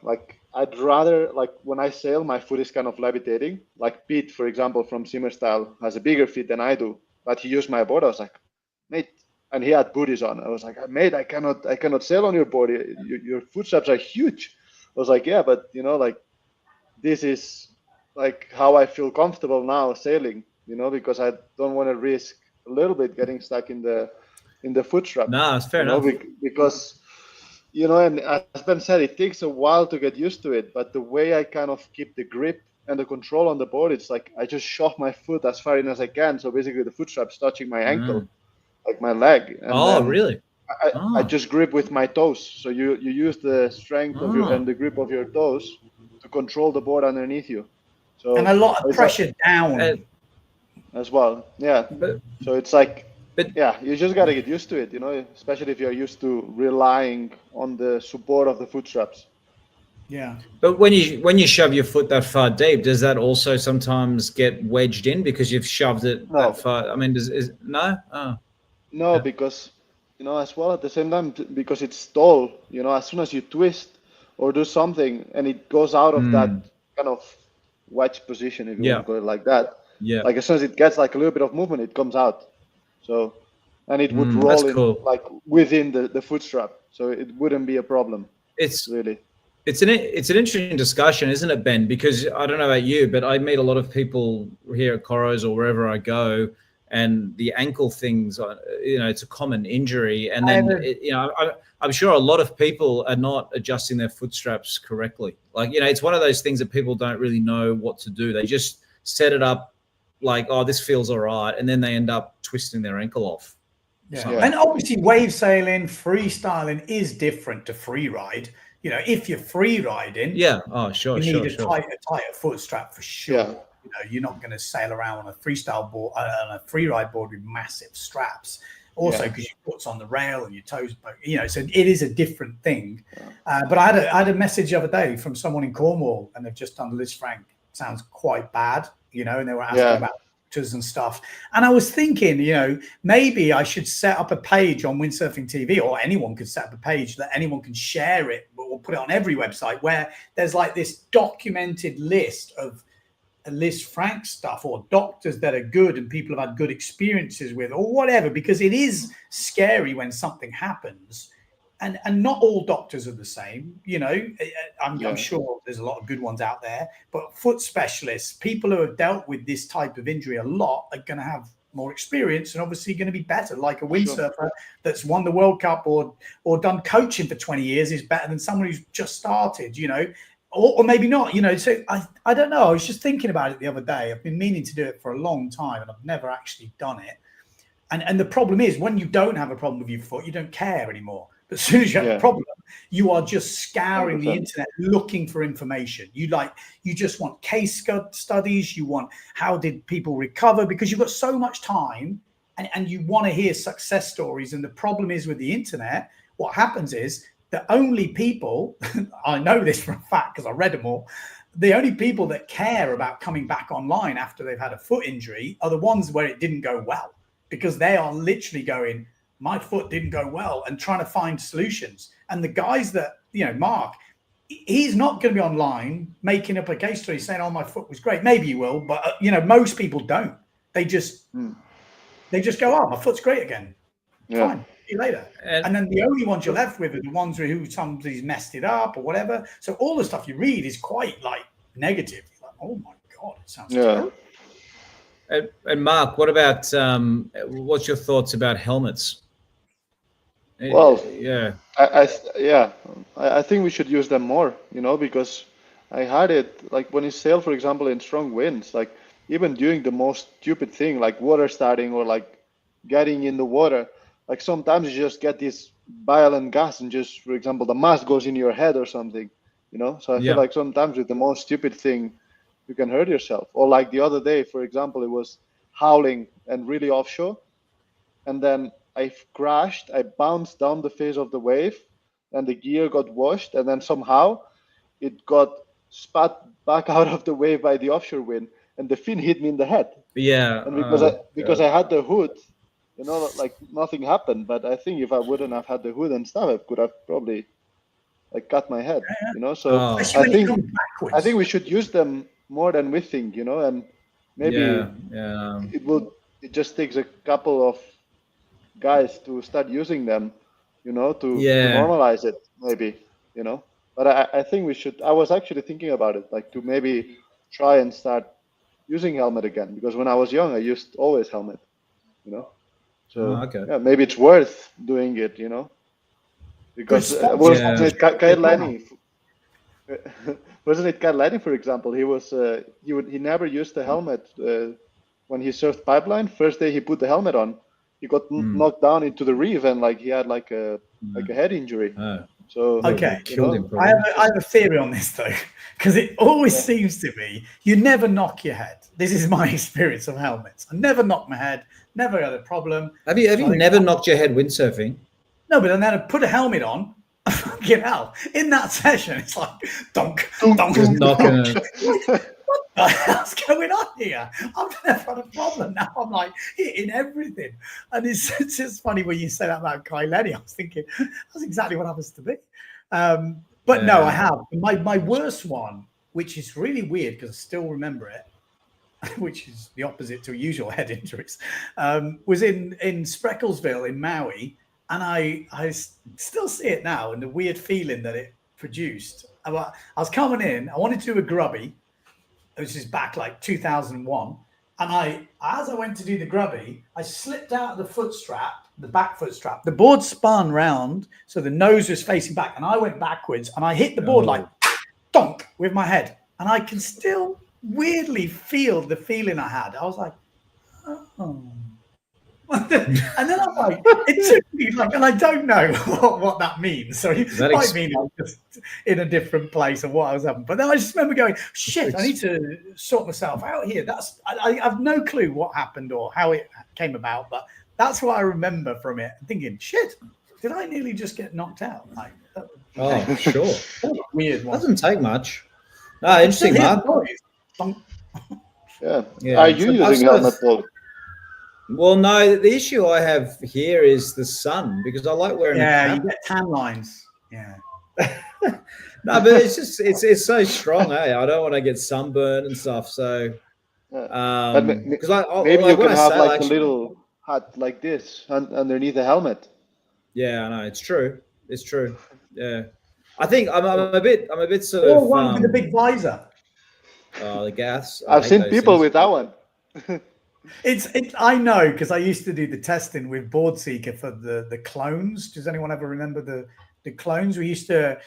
like I'd rather, like when I sail, my foot is kind of levitating. Like Pete, for example, from Simmer Style has a bigger feet than I do, but he used my board. I was like, mate, and he had booties on. I was like, mate, I cannot sail on your board. Your foot straps are huge. I was like, yeah, but like this is like how I feel comfortable now sailing, because I don't want to risk a little bit getting stuck in the foot strap. No, it's fair enough. Because and as Ben said, it takes a while to get used to it. But the way I kind of keep the grip and the control on the board, it's like I just shove my foot as far in as I can. So basically, the foot strap's touching my ankle, like my leg. And really? I just grip with my toes. So you use the strength of your and the grip of your toes to control the board underneath you. So and a lot of pressure down as well. Yeah. So it's like. But yeah, you just got to get used to it, especially if you're used to relying on the support of the foot straps. Yeah. But when you shove your foot that far deep, does that also sometimes get wedged in because you've shoved it that far? I mean, no? Oh. No, because, as well at the same time, because it's tall, as soon as you twist or do something and it goes out of that kind of wedge position, if you want to call it like that. Yeah. Like as soon as it gets like a little bit of movement, it comes out. So, and it would roll in like within the foot strap, so it wouldn't be a problem. It's an interesting discussion, isn't it, Ben? Because I don't know about you, but I meet a lot of people here at Coros or wherever I go, and the ankle things, it's a common injury, and then I'm sure a lot of people are not adjusting their foot straps correctly. Like it's one of those things that people don't really know what to do. They just set it up. Like, oh, this feels all right, and then they end up twisting their ankle off. Yeah. And obviously wave sailing, freestyling is different to free ride. If you're free riding, you need a tighter foot strap for sure. Yeah. You're not going to sail around on a freestyle board, on a free ride board with massive straps. Also, because your foot's on the rail and your toes, so it is a different thing. But I had a message the other day from someone in Cornwall, and they've just done Liz Frank. Sounds quite bad. And they were asking about pictures and stuff. And I was thinking, maybe I should set up a page on Windsurfing TV, or anyone could set up a page that anyone can share it or put it on every website where there's like this documented list of Liz Frank stuff or doctors that are good and people have had good experiences with or whatever, because it is scary when something happens. And not all doctors are the same, I'm sure there's a lot of good ones out there, but foot specialists, people who have dealt with this type of injury a lot, are going to have more experience and obviously going to be better. Like a windsurfer that's won the World Cup or done coaching for 20 years is better than someone who's just started, or maybe not, So I don't know. I was just thinking about it the other day. I've been meaning to do it for a long time and I've never actually done it. And the problem is when you don't have a problem with your foot, you don't care anymore. But as soon as you have a problem, you are just scouring 100%. The internet looking for information. You just want case studies. You want how did people recover, because you've got so much time and you want to hear success stories. And the problem is with the internet, what happens is the only people, I know this for a fact because I read them all, the only people that care about coming back online after they've had a foot injury are the ones where it didn't go well, because they are literally going, my foot didn't go well, and trying to find solutions. And the guys that, Mark, he's not going to be online making up a case story saying, oh, my foot was great. Maybe he will, but, most people don't. They just go, oh, my foot's great again. Fine. See you later. And then the only ones you're left with are the ones who somebody's messed it up or whatever. So all the stuff you read is quite negative. You're like, oh my God, it sounds terrible. And Mark, what about, what's your thoughts about helmets? Well, yeah, I think we should use them more, because I had it like when you sail, for example, in strong winds, like even doing the most stupid thing, like water starting or like getting in the water, like sometimes you just get this violent gust and just, for example, the mast goes in your head or something, So I feel like sometimes with the most stupid thing, you can hurt yourself. Or like the other day, for example, it was howling and really offshore, and then I crashed. I bounced down the face of the wave, and the gear got washed, and then somehow it got spat back out of the wave by the offshore wind, and the fin hit me in the head. yeah. And because I had the hood, like nothing happened. But I think if I wouldn't have had the hood and stuff, I could have probably like cut my head. So I think we should use them more than we think. And maybe it just takes a couple of guys to start using them, to normalize it, maybe, But I think we should. I was actually thinking about it, like to maybe try and start using helmet again, because when I was young, I used always helmet, So yeah, maybe it's worth doing it, because wasn't it Kailani? Wasn't it Kailani, for example? He was he never used the helmet when he surfed pipeline. First day he put the helmet on, he got knocked down into the reef, and like he had like a head injury. So okay, I have a theory on this though, because it always seems to me you never knock your head. This is my experience of helmets. I never knocked my head, never had a problem. Have you never knocked your head windsurfing? No, but then I put a helmet on. Fucking hell! In that session, it's like donk, donk, just knocking. What the hell's going on here? I've never had a problem. Now I'm like hitting everything, and it's just funny when you say that about Kai Lenny. I was thinking that's exactly what happens to me. But no, I have my worst one, which is really weird because I still remember it, which is the opposite to usual head injuries. Was in Sprecklesville in Maui. And I still see it now, and the weird feeling that it produced. I was coming in, I wanted to do a grubby, which is back like 2001. And as I went to do the grubby, I slipped out of the footstrap, the back footstrap. The board spun round, so the nose was facing back, and I went backwards, and I hit the board like donk with my head. And I can still weirdly feel the feeling I had. I was like, oh. And then I'm like, it took me like, and I don't know what that means. So it might mean I'm just in a different place or what I was having. But then I just remember going, shit, I need to sort myself out here. I have no clue what happened or how it came about, but that's what I remember from it. Thinking, shit, did I nearly just get knocked out? Like, sure. Weird one. Doesn't take much. No, interesting, Mark. Yeah. Are you using helmet, Paul? Well, no, the issue I have here is the sun, because I like wearing a cap. You get tan lines. Yeah. No, but it's just it's so strong, I don't want to get sunburned and stuff. So because maybe you can have like a little hat like this underneath the helmet. Yeah, I know, it's true. It's true. Yeah. I think I'm a bit sort of one with the big visor. The gas. I've seen people with that one. I know, because I used to do the testing with Board Seeker for the clones. Does anyone ever remember the clones? We used to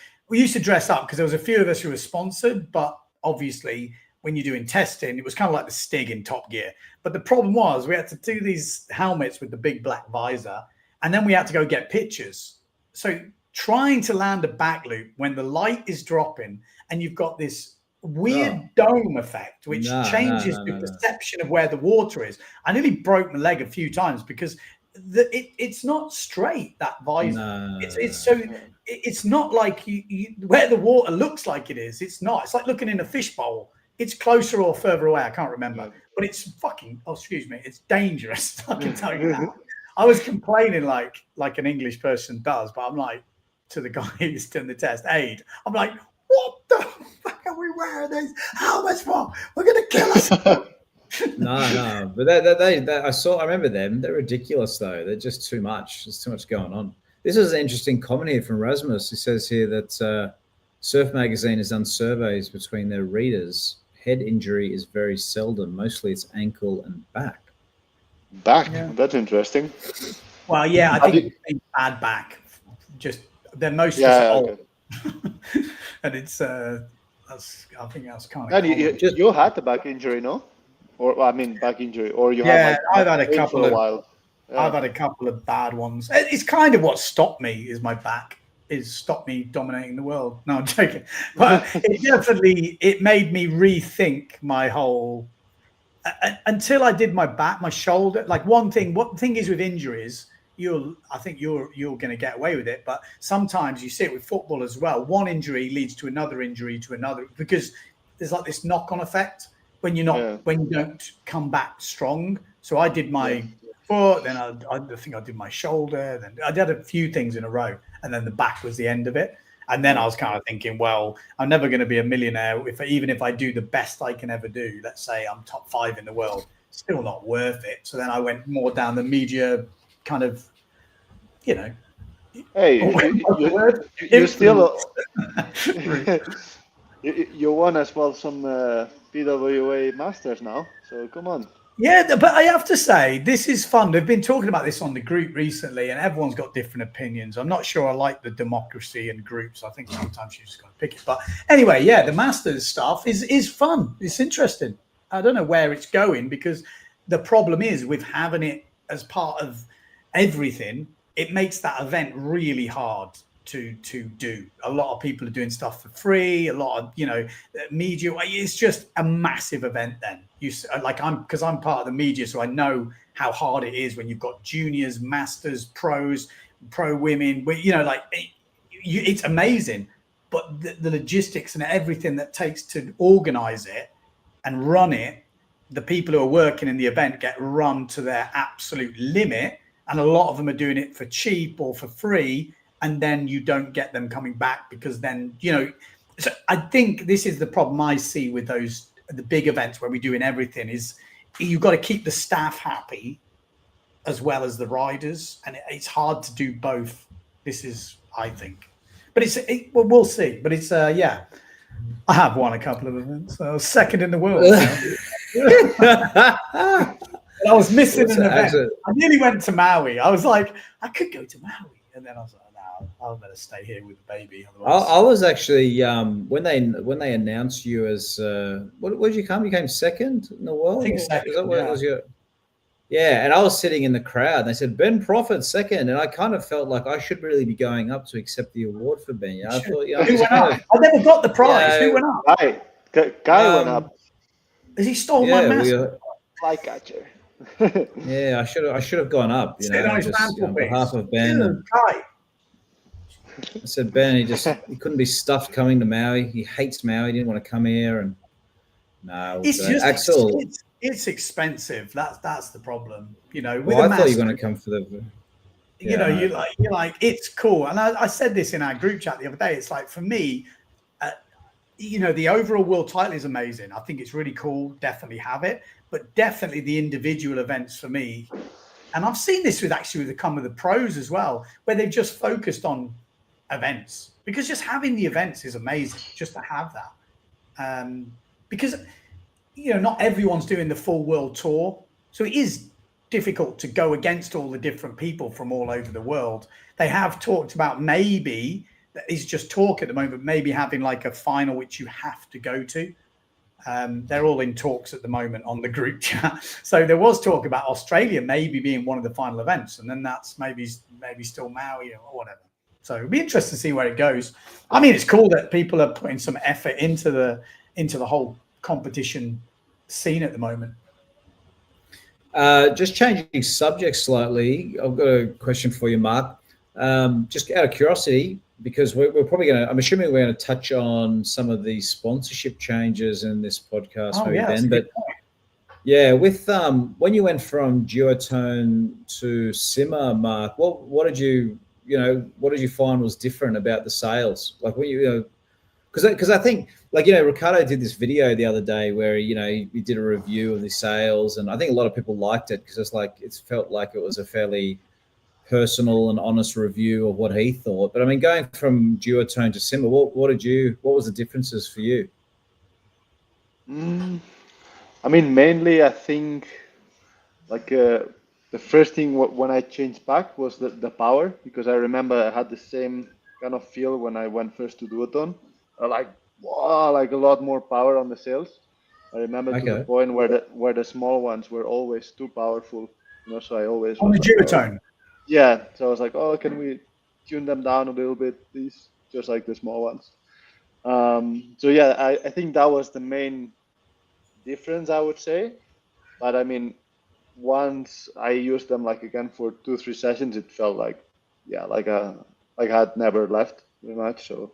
dress up because there was a few of us who were sponsored, but obviously when you're doing testing, it was kind of like the Stig in Top Gear. But the problem was we had to do these helmets with the big black visor, and then we had to go get pictures. So trying to land a back loop when the light is dropping and you've got this weird dome effect, which changes the perception of where the water is. I nearly broke my leg a few times because it's not straight, that visor. It's not like you where the water looks like it is. It's not. It's like looking in a fishbowl. It's closer or further away. I can't remember, but it's fucking. Oh, excuse me. It's dangerous. I can tell you that. I was complaining like an English person does, but I'm like to the guy who's doing the test aid. I'm like, what the fuck are we wearing these helmets for? We're gonna kill us. No, but I remember them. They're ridiculous though. They're just too much. There's too much going on. This is an interesting comment here from Rasmus. He says here that Surf Magazine has done surveys between their readers. Head injury is very seldom. Mostly it's ankle and back. That's interesting. Well, yeah, I think it's bad back they're mostly old. And it's I think that's kind of you had the back injury, no? Or I mean back injury, or you have like, I've had a couple for a while. Yeah. I've had a couple of bad ones. It's kind of what stopped me is my back. Stopped me dominating the world. No, I'm joking. But it made me rethink my whole until I did my back, my shoulder. Like one thing is with injuries, I think you're going to get away with it, but sometimes you see it with football as well. One injury leads to another injury to another, because there's like this knock-on effect when you don't come back strong. So I did my foot, then I think I did my shoulder, then I did a few things in a row, and then the back was the end of it. And then I was kind of thinking, well, I'm never going to be a millionaire even if I do the best I can ever do. Let's say I'm top 5 in the world, still not worth it. So then I went more down the media kind of, Hey, you still you won as well some PWA Masters now. So come on. Yeah, but I have to say, this is fun. They've been talking about this on the group recently, and everyone's got different opinions. I'm not sure I like the democracy in groups. I think sometimes you just got to pick it. But anyway, the Masters stuff is fun. It's interesting. I don't know where it's going, because the problem is with having it as part of everything, it makes that event really hard to do. A lot of people are doing stuff for free. A lot of media. It's just a massive event. Then because I'm part of the media, so I know how hard it is when you've got juniors, masters, pros, pro women. It's amazing, but the logistics and everything that takes to organize it and run it, the people who are working in the event get run to their absolute limit, and a lot of them are doing it for cheap or for free. And then you don't get them coming back, because then, so I think this is the problem I see with the big events where we're doing everything, is you've got to keep the staff happy as well as the riders. And it's hard to do both. This is, I think, but we'll see. But it's, I have won a couple of events. I was second in the world. I was missing an event. I nearly went to Maui. I was like, I could go to Maui. And then I was like, I'll better stay here with the baby. I was actually when they announced you as what did you come? You came second in the world. I think second. Is that what it was? And I was sitting in the crowd, and they said Ben Prophet second, and I kind of felt like I should really be going up to accept the award for Ben. I thought, who went up? I never got the prize. Who went up? Guy went up. Has he stole my mask? Flycatcher. I should have gone up. On behalf of Ben. I said, Ben, he couldn't be stuffed coming to Maui. He hates Maui. He didn't want to come here. And no, it's just Axel. It's expensive. That's the problem. I thought you were going to come for the. You're like it's cool. And I said this in our group chat the other day. It's like, for me, the overall world title is amazing. I think it's really cool. Definitely have it, but definitely the individual events for me. And I've seen this with the pros as well, where they've just focused on events, because just having the events is amazing, just to have that. Because not everyone's doing the full world tour, so it is difficult to go against all the different people from all over the world. They have talked about, maybe that is just talk at the moment, maybe having like a final which you have to go to. They're all in talks at the moment on the group chat. So there was talk about Australia maybe being one of the final events, and then that's maybe still Maui or whatever. So it'd be interesting to see where it goes. I mean, it's cool that people are putting some effort into the whole competition scene at the moment. Just changing subjects slightly, I've got a question for you, Mark. Just out of curiosity, because we're probably I'm assuming we're going to touch on some of the sponsorship changes in this podcast, Ben. But with when you went from duotone to simmer, Mark, what did you find was different about the sales? Like when because I think Ricardo did this video the other day where he did a review of the sales, and I think a lot of people liked it because it felt like it was a fairly personal and honest review of what he thought. But I mean, going from duotone to simmer, what was the differences for you? I mean, mainly I think the first thing when I changed back was the power, because I remember I had the same kind of feel when I went first to duathlon. Like, wow, like a lot more power on the sails. I remember to the point where the small ones were always too powerful, you know. So I always on the duotone. Yeah, so I was like, oh, can we tune them down a little bit, please? Just like the small ones. So yeah, I think that was the main difference, I would say. But I mean, once I used them like again for 2-3 sessions, it felt like, yeah, like I had never left very much. So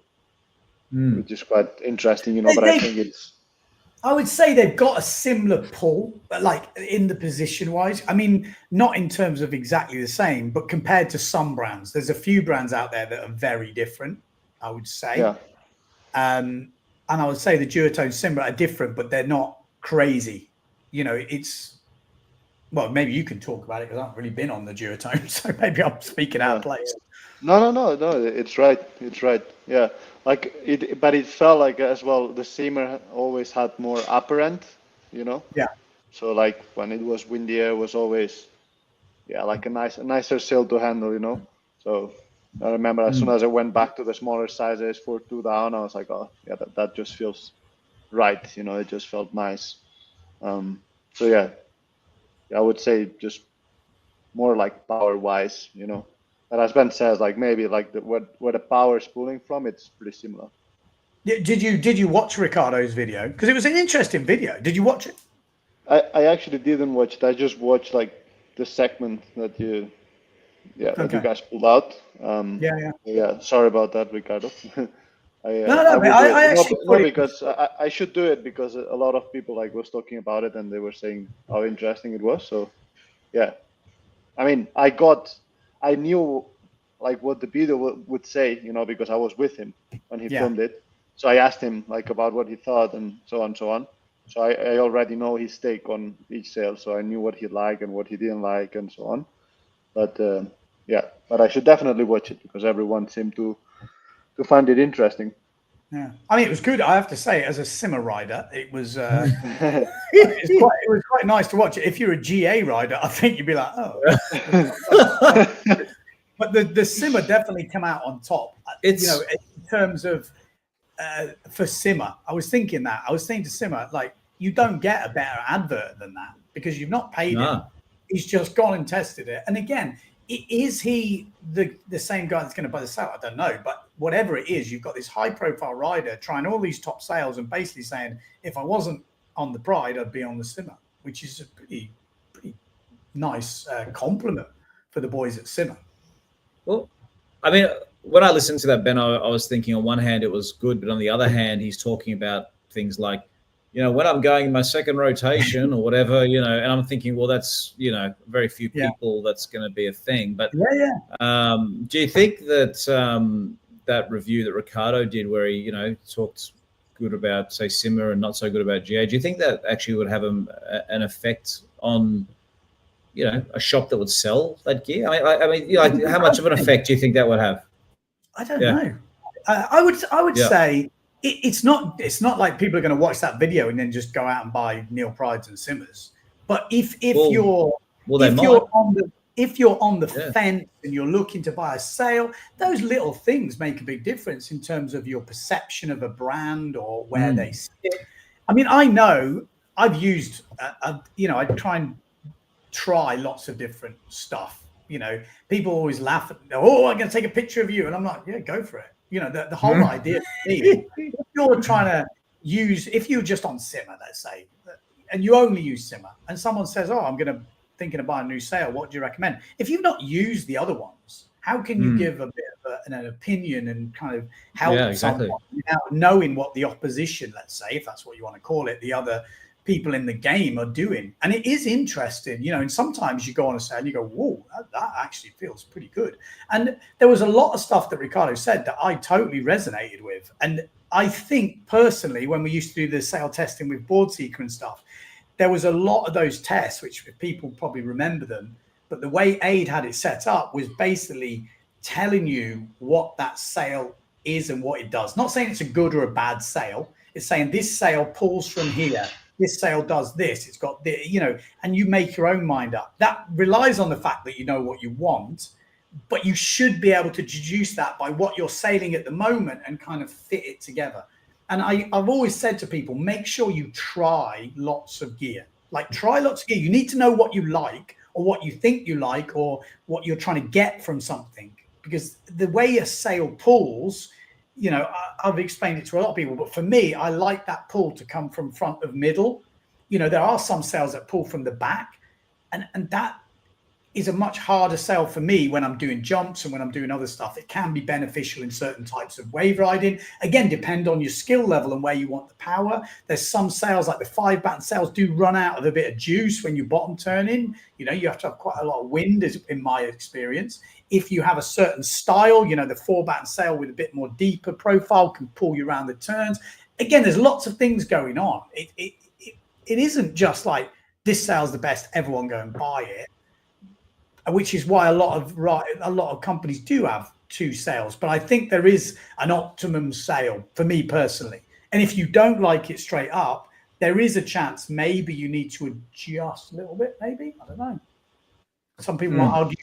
which is quite interesting, you know. But I think I would say they've got a similar pull, but like in the position wise. I mean, not in terms of exactly the same, but compared to some brands, there's a few brands out there that are very different, I would say. Yeah. And I would say the duotone Simba are different, but they're not crazy. You know, it's, well, maybe you can talk about it because I haven't really been on the duotone, so maybe I'm speaking out of place. No, it's right. Yeah, like it, but it felt like as well the Simmer always had more upper end, you know. Yeah. So like when it was windier, it was always, yeah, like a nicer sail to handle, you know. So I remember as soon as I went back to the smaller sizes for 2 down, I was like, oh yeah, that just feels right, you know. It just felt nice. So yeah, I would say just more like power wise, you know. But as Ben says, like maybe like where the power is pulling from, it's pretty similar. Did you watch Ricardo's video? Because it was an interesting video. Did you watch it? I actually didn't watch it. I just watched like the segment that you guys pulled out. Yeah. Sorry about that, Ricardo. Because I should do it because a lot of people like was talking about it and they were saying how interesting it was. So yeah, I mean, I knew like what the video would say, you know, because I was with him when he filmed it. So I asked him like about what he thought and so on. So I already know his take on each sail. So I knew what he liked and what he didn't like and so on. But but I should definitely watch it because everyone seemed to find it interesting. Yeah, I mean, it was good. I have to say, as a Simmer rider, it was it was quite nice to watch it. If you're a GA rider, I think you'd be like, oh. But the Simmer definitely come out on top. You know, in terms of for Simmer, I was thinking to Simmer, like, you don't get a better advert than that because you've not paid him. He's just gone and tested it. And again, is he the same guy that's going to buy the sail? I don't know. But whatever it is, you've got this high-profile rider trying all these top sails and basically saying, if I wasn't on the Pride, I'd be on the Simmer, which is a pretty nice compliment for the boys at Simmer. Well, I mean, when I listened to that, Ben, I was thinking on one hand it was good, but on the other hand, he's talking about things like, you know, when I'm going in my second rotation or whatever, you know, and I'm thinking, well, that's, you know, very few people that's going to be a thing. But do you think that that review that Ricardo did where he, you know, talked good about, say, Simmer and not so good about GA, do you think that actually would have an effect on, you know, a shop that would sell that gear? I mean, you know, like, how much of an effect do you think that would have? I don't know. I would say it's not like people are going to watch that video and then just go out and buy Neil Prides and Simmers. But if you're on the fence and you're looking to buy a sail, those little things make a big difference in terms of your perception of a brand or where they sit. I mean, I know I've used, you know, I try lots of different stuff. You know, people always laugh at, oh, I'm going to take a picture of you. And I'm like, yeah, go for it. You know, the whole idea, if you're trying to use, if you're just on Simmer, let's say, and you only use Simmer, and someone says, oh, I'm thinking of buying a new sail, what do you recommend? If you've not used the other ones, how can you give a bit of an opinion and kind of help someone without knowing what the opposition, let's say, if that's what you want to call it, the other people in the game are doing? And it is interesting, you know, and sometimes you go on a sail and you go, whoa, that actually feels pretty good. And there was a lot of stuff that Ricardo said that I totally resonated with. And I think personally, when we used to do the sail testing with board seeker and stuff, there was a lot of those tests, which people probably remember them, but the way Aid had it set up was basically telling you what that sail is and what it does. Not saying it's a good or a bad sail. It's saying this sail pulls from here this sale does this, it's got the, you know, and you make your own mind up. That relies on the fact that you know what you want, but you should be able to deduce that by what you're sailing at the moment and kind of fit it together. And I've always said to people, make sure you try lots of gear. Like, try lots of gear. You need to know what you like, or what you think you like, or what you're trying to get from something. Because the way a sail pulls, you know, I've explained it to a lot of people, but for me, I like that pull to come from front of middle. You know, there are some sails that pull from the back, and that is a much harder sail for me when I'm doing jumps and when I'm doing other stuff. It can be beneficial in certain types of wave riding. Again, depend on your skill level and where you want the power. There's some sails, like the 5-batten sails, do run out of a bit of juice when you bottom turn in. You know, you have to have quite a lot of wind, in my experience. If you have a certain style, you know, the 4-batten sail with a bit more deeper profile can pull you around the turns. Again, there's lots of things going on. It isn't just like, this sail's the best, everyone go and buy it. Which is why a lot of companies do have 2 sails. But I think there is an optimum sail for me personally. And if you don't like it straight up, there is a chance maybe you need to adjust a little bit. Maybe, I don't know. Some people might argue.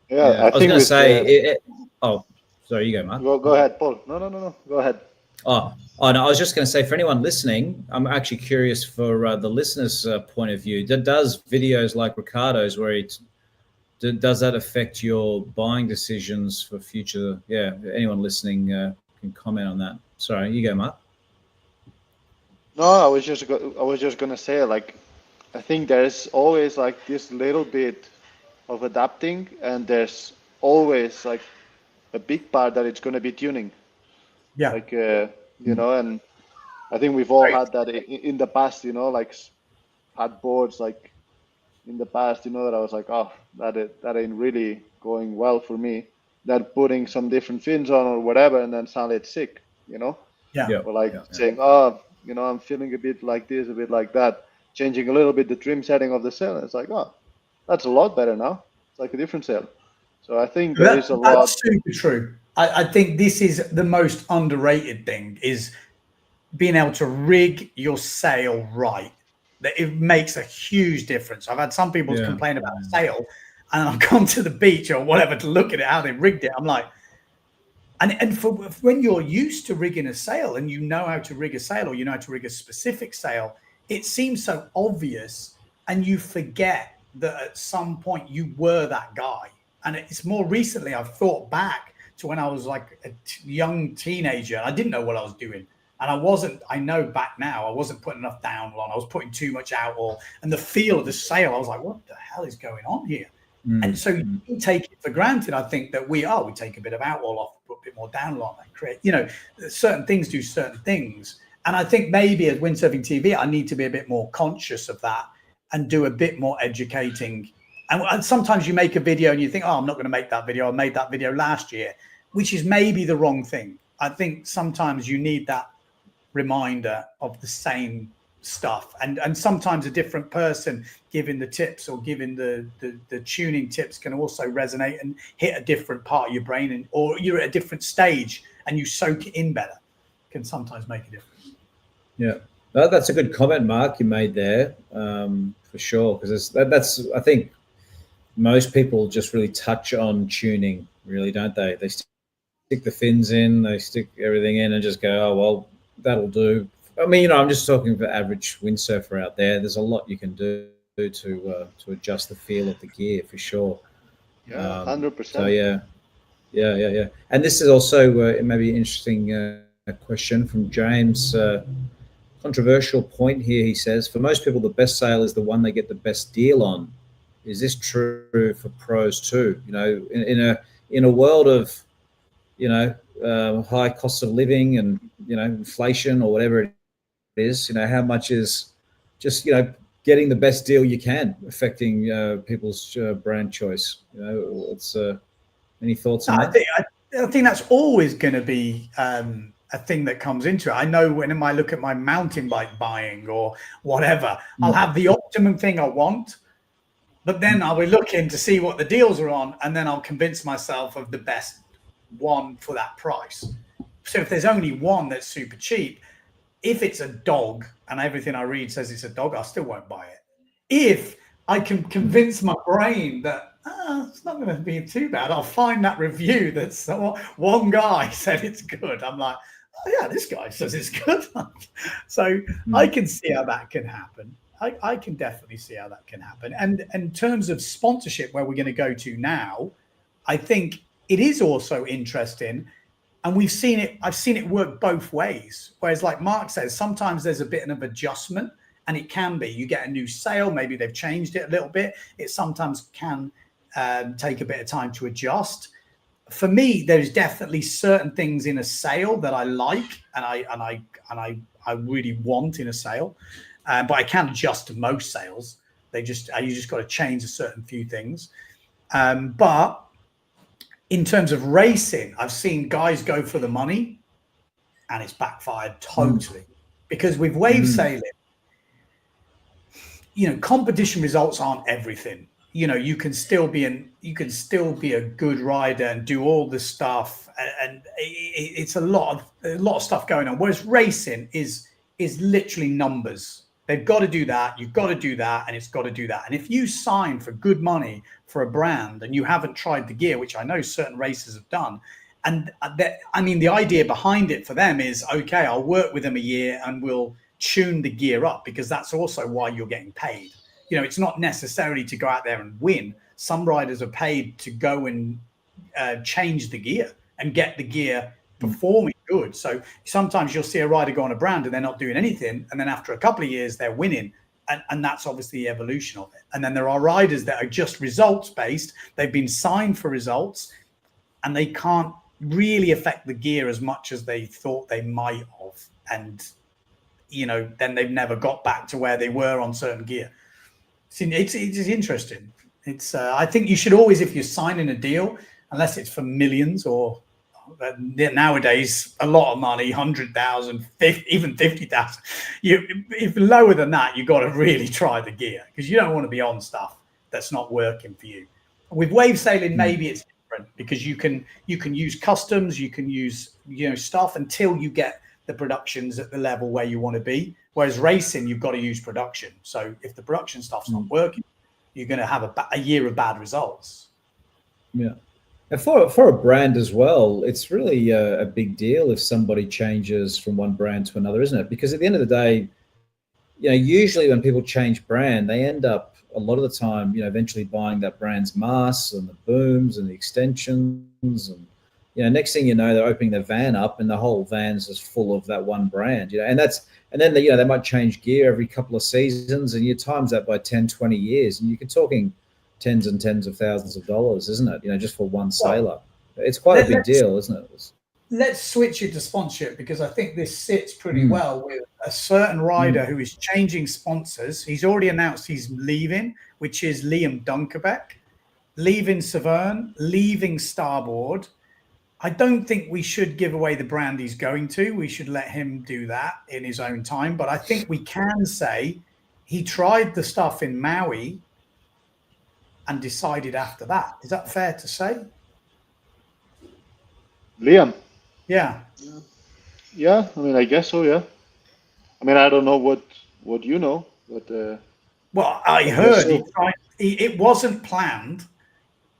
Yeah, I was going to say. Oh, sorry, you go, Mark. Go ahead, Paul. No. Go ahead. Oh, no, I was just going to say, for anyone listening, I'm actually curious for the listener's point of view. Does videos like Ricardo's, where does that affect your buying decisions for future? Yeah, anyone listening can comment on that. Sorry, you go, Mark. No, I was just going to say, like, I think there's always like this little bit of adapting, and there's always like a big part that it's going to be tuning. Yeah. Like, you know, and I think we've all had that in the past, you know, like had boards like in the past, you know, that I was like, oh, that ain't really going well for me. That putting some different fins on or whatever, and then suddenly it's sick, you know? Yeah. Or like saying, oh, you know, I'm feeling a bit like this, a bit like that, changing a little bit the trim setting of the sail. And it's like, oh, that's a lot better now. It's like a different sail. So I think there is a lot. That's super true. I think this is the most underrated thing, is being able to rig your sail right. That it makes a huge difference. I've had some people complain about the sail, and I've gone to the beach or whatever to look at it, how they rigged it. I'm like, and for when you're used to rigging a sail and you know how to rig a sail, or you know how to rig a specific sail, it seems so obvious, and you forget that at some point you were that guy. And it's more recently I've thought back to when I was like a young teenager. I didn't know what I was doing. And I know back now, I wasn't putting enough downwall on. I was putting too much outwall. And the feel of the sail, I was like, what the hell is going on here? And so you take it for granted, I think, that we take a bit of outwall off, put a bit more downwall on, and create, you know, certain things do certain things. And I think maybe as Windsurfing TV, I need to be a bit more conscious of that and do a bit more educating. And sometimes you make a video and you think, oh, I'm not going to make that video. I made that video last year, which is maybe the wrong thing. I think sometimes you need that reminder of the same stuff. And sometimes a different person giving the tips or giving the tuning tips can also resonate and hit a different part of your brain, or you're at a different stage and you soak it in better. Can sometimes make a difference. Yeah. Well, that's a good comment, Mark, you made there, for sure. Because that's, I think, most people just really touch on tuning, really, don't they? They stick the fins in, they stick everything in and just go, oh, well, that'll do. I mean, you know, I'm just talking for average windsurfer out there. There's a lot you can do to adjust the feel of the gear, for sure. Yeah, 100%. So, yeah. And this is also maybe an interesting question from James. Controversial point here, he says, for most people, the best sail is the one they get the best deal on. Is this true for pros too? You know, in a world of, you know, high cost of living and, you know, inflation or whatever it is, you know, how much is just, you know, getting the best deal you can affecting people's brand choice? You know, it's any thoughts on that? I think that's always going to be a thing that comes into it. I know when I look at my mountain bike buying or whatever, I'll have the optimum thing I want, but then I'll be looking to see what the deals are on, and then I'll convince myself of the best one for that price. So if there's only one that's super cheap, if it's a dog and everything I read says it's a dog, I still won't buy it. If I can convince my brain that it's not going to be too bad, I'll find that review that's one guy said it's good. I'm like, oh yeah, this guy says it's good. So I can see how that can happen. I can definitely see how that can happen. And in terms of sponsorship, where we're going to go to now, I think it is also interesting. And I've seen it work both ways. Whereas, like Mark says, sometimes there's a bit of adjustment, and it can be you get a new sale, maybe they've changed it a little bit. It sometimes can take a bit of time to adjust. For me, there's definitely certain things in a sale that I like and I really want in a sale, but I can't adjust to most sales. You just got to change a certain few things. But in terms of racing, I've seen guys go for the money, and it's backfired totally because with wave sailing, competition results aren't everything. You can still be a good rider and do all this stuff, and it's a lot of stuff going on. Whereas racing is literally numbers. They've got to do that. You've got to do that, and it's got to do that. And if you sign for good money for a brand and you haven't tried the gear, which I know certain racers have done, and the idea behind it for them is, okay, I'll work with them a year and we'll tune the gear up, because that's also why you're getting paid. It's not necessarily to go out there and win. Some riders are paid to go and change the gear and get the gear performing good. So sometimes you'll see a rider go on a brand and they're not doing anything, and then after a couple of years they're winning, and that's obviously the evolution of it. And then there are riders that are just results based. They've been signed for results, and they can't really affect the gear as much as they thought they might have, and then they've never got back to where they were on certain gear. It's interesting. I think you should always, if you're signing a deal, unless it's for millions or nowadays a lot of money, 100,000, even 50,000. If lower than that, you've got to really try the gear, because you don't want to be on stuff that's not working for you. With wave sailing, maybe it's different, because you can use customs, you can use stuff until you get the productions at the level where you want to be. Whereas racing, you've got to use production. So if the production stuff's not working, you're going to have a year of bad results. Yeah. And for a brand as well, it's really a big deal if somebody changes from one brand to another, isn't it? Because at the end of the day, usually when people change brand, they end up a lot of the time, eventually buying that brand's masks and the booms and the extensions, and next thing you know, they're opening their van up and the whole van's just full of that one brand, and then they might change gear every couple of seasons, and you times that by 10, 20 years, and you're talking tens and tens of thousands of dollars, isn't it? Just for one sailor. It's quite a big deal, isn't it? Let's switch it to sponsorship, because I think this sits pretty well with a certain rider who is changing sponsors. He's already announced he's leaving, which is Liam Dunkerbeck, leaving Severn, leaving Starboard. I don't think we should give away the brand he's going to. We should let him do that in his own time. But I think we can say he tried the stuff in Maui and decided after that. Is that fair to say? Liam? Yeah. Yeah, I guess so, yeah. I don't know what you know, but... well, I heard he tried. It wasn't planned.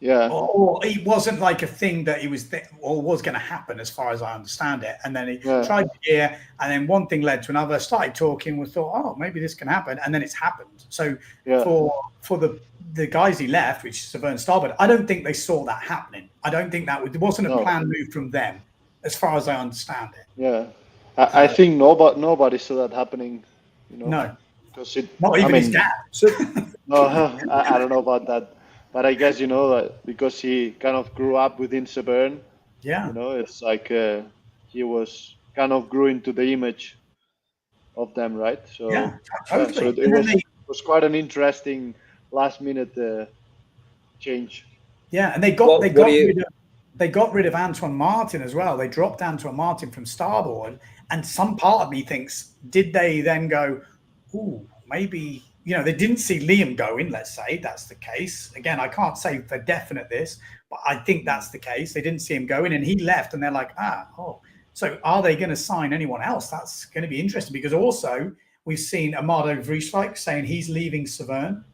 Yeah. Or it wasn't like a thing that he was was going to happen, as far as I understand it. And then he tried the gear, and then one thing led to another. Started talking. We thought, oh, maybe this can happen, and then it's happened. So for the guys he left, which is Severn Starboard, I don't think they saw that happening. I don't think it wasn't a planned move from them, as far as I understand it. Yeah, I think nobody saw that happening. No, because not even his dad. No, I don't know about that. But I guess, because he kind of grew up within Severn, it's like he was kind of grew into the image of them, right? So, totally. So it was quite an interesting last-minute change. Yeah, and they got rid of Antoine Martin as well. They dropped Antoine Martin from Starboard, and some part of me thinks, did they then go, ooh, maybe... they didn't see Liam going, let's say that's the case. Again, I can't say for definite this, but I think that's the case. They didn't see him going, and he left, and they're like, So are they going to sign anyone else? That's going to be interesting, because also we've seen Amado Vrieswijk saying he's leaving Severn.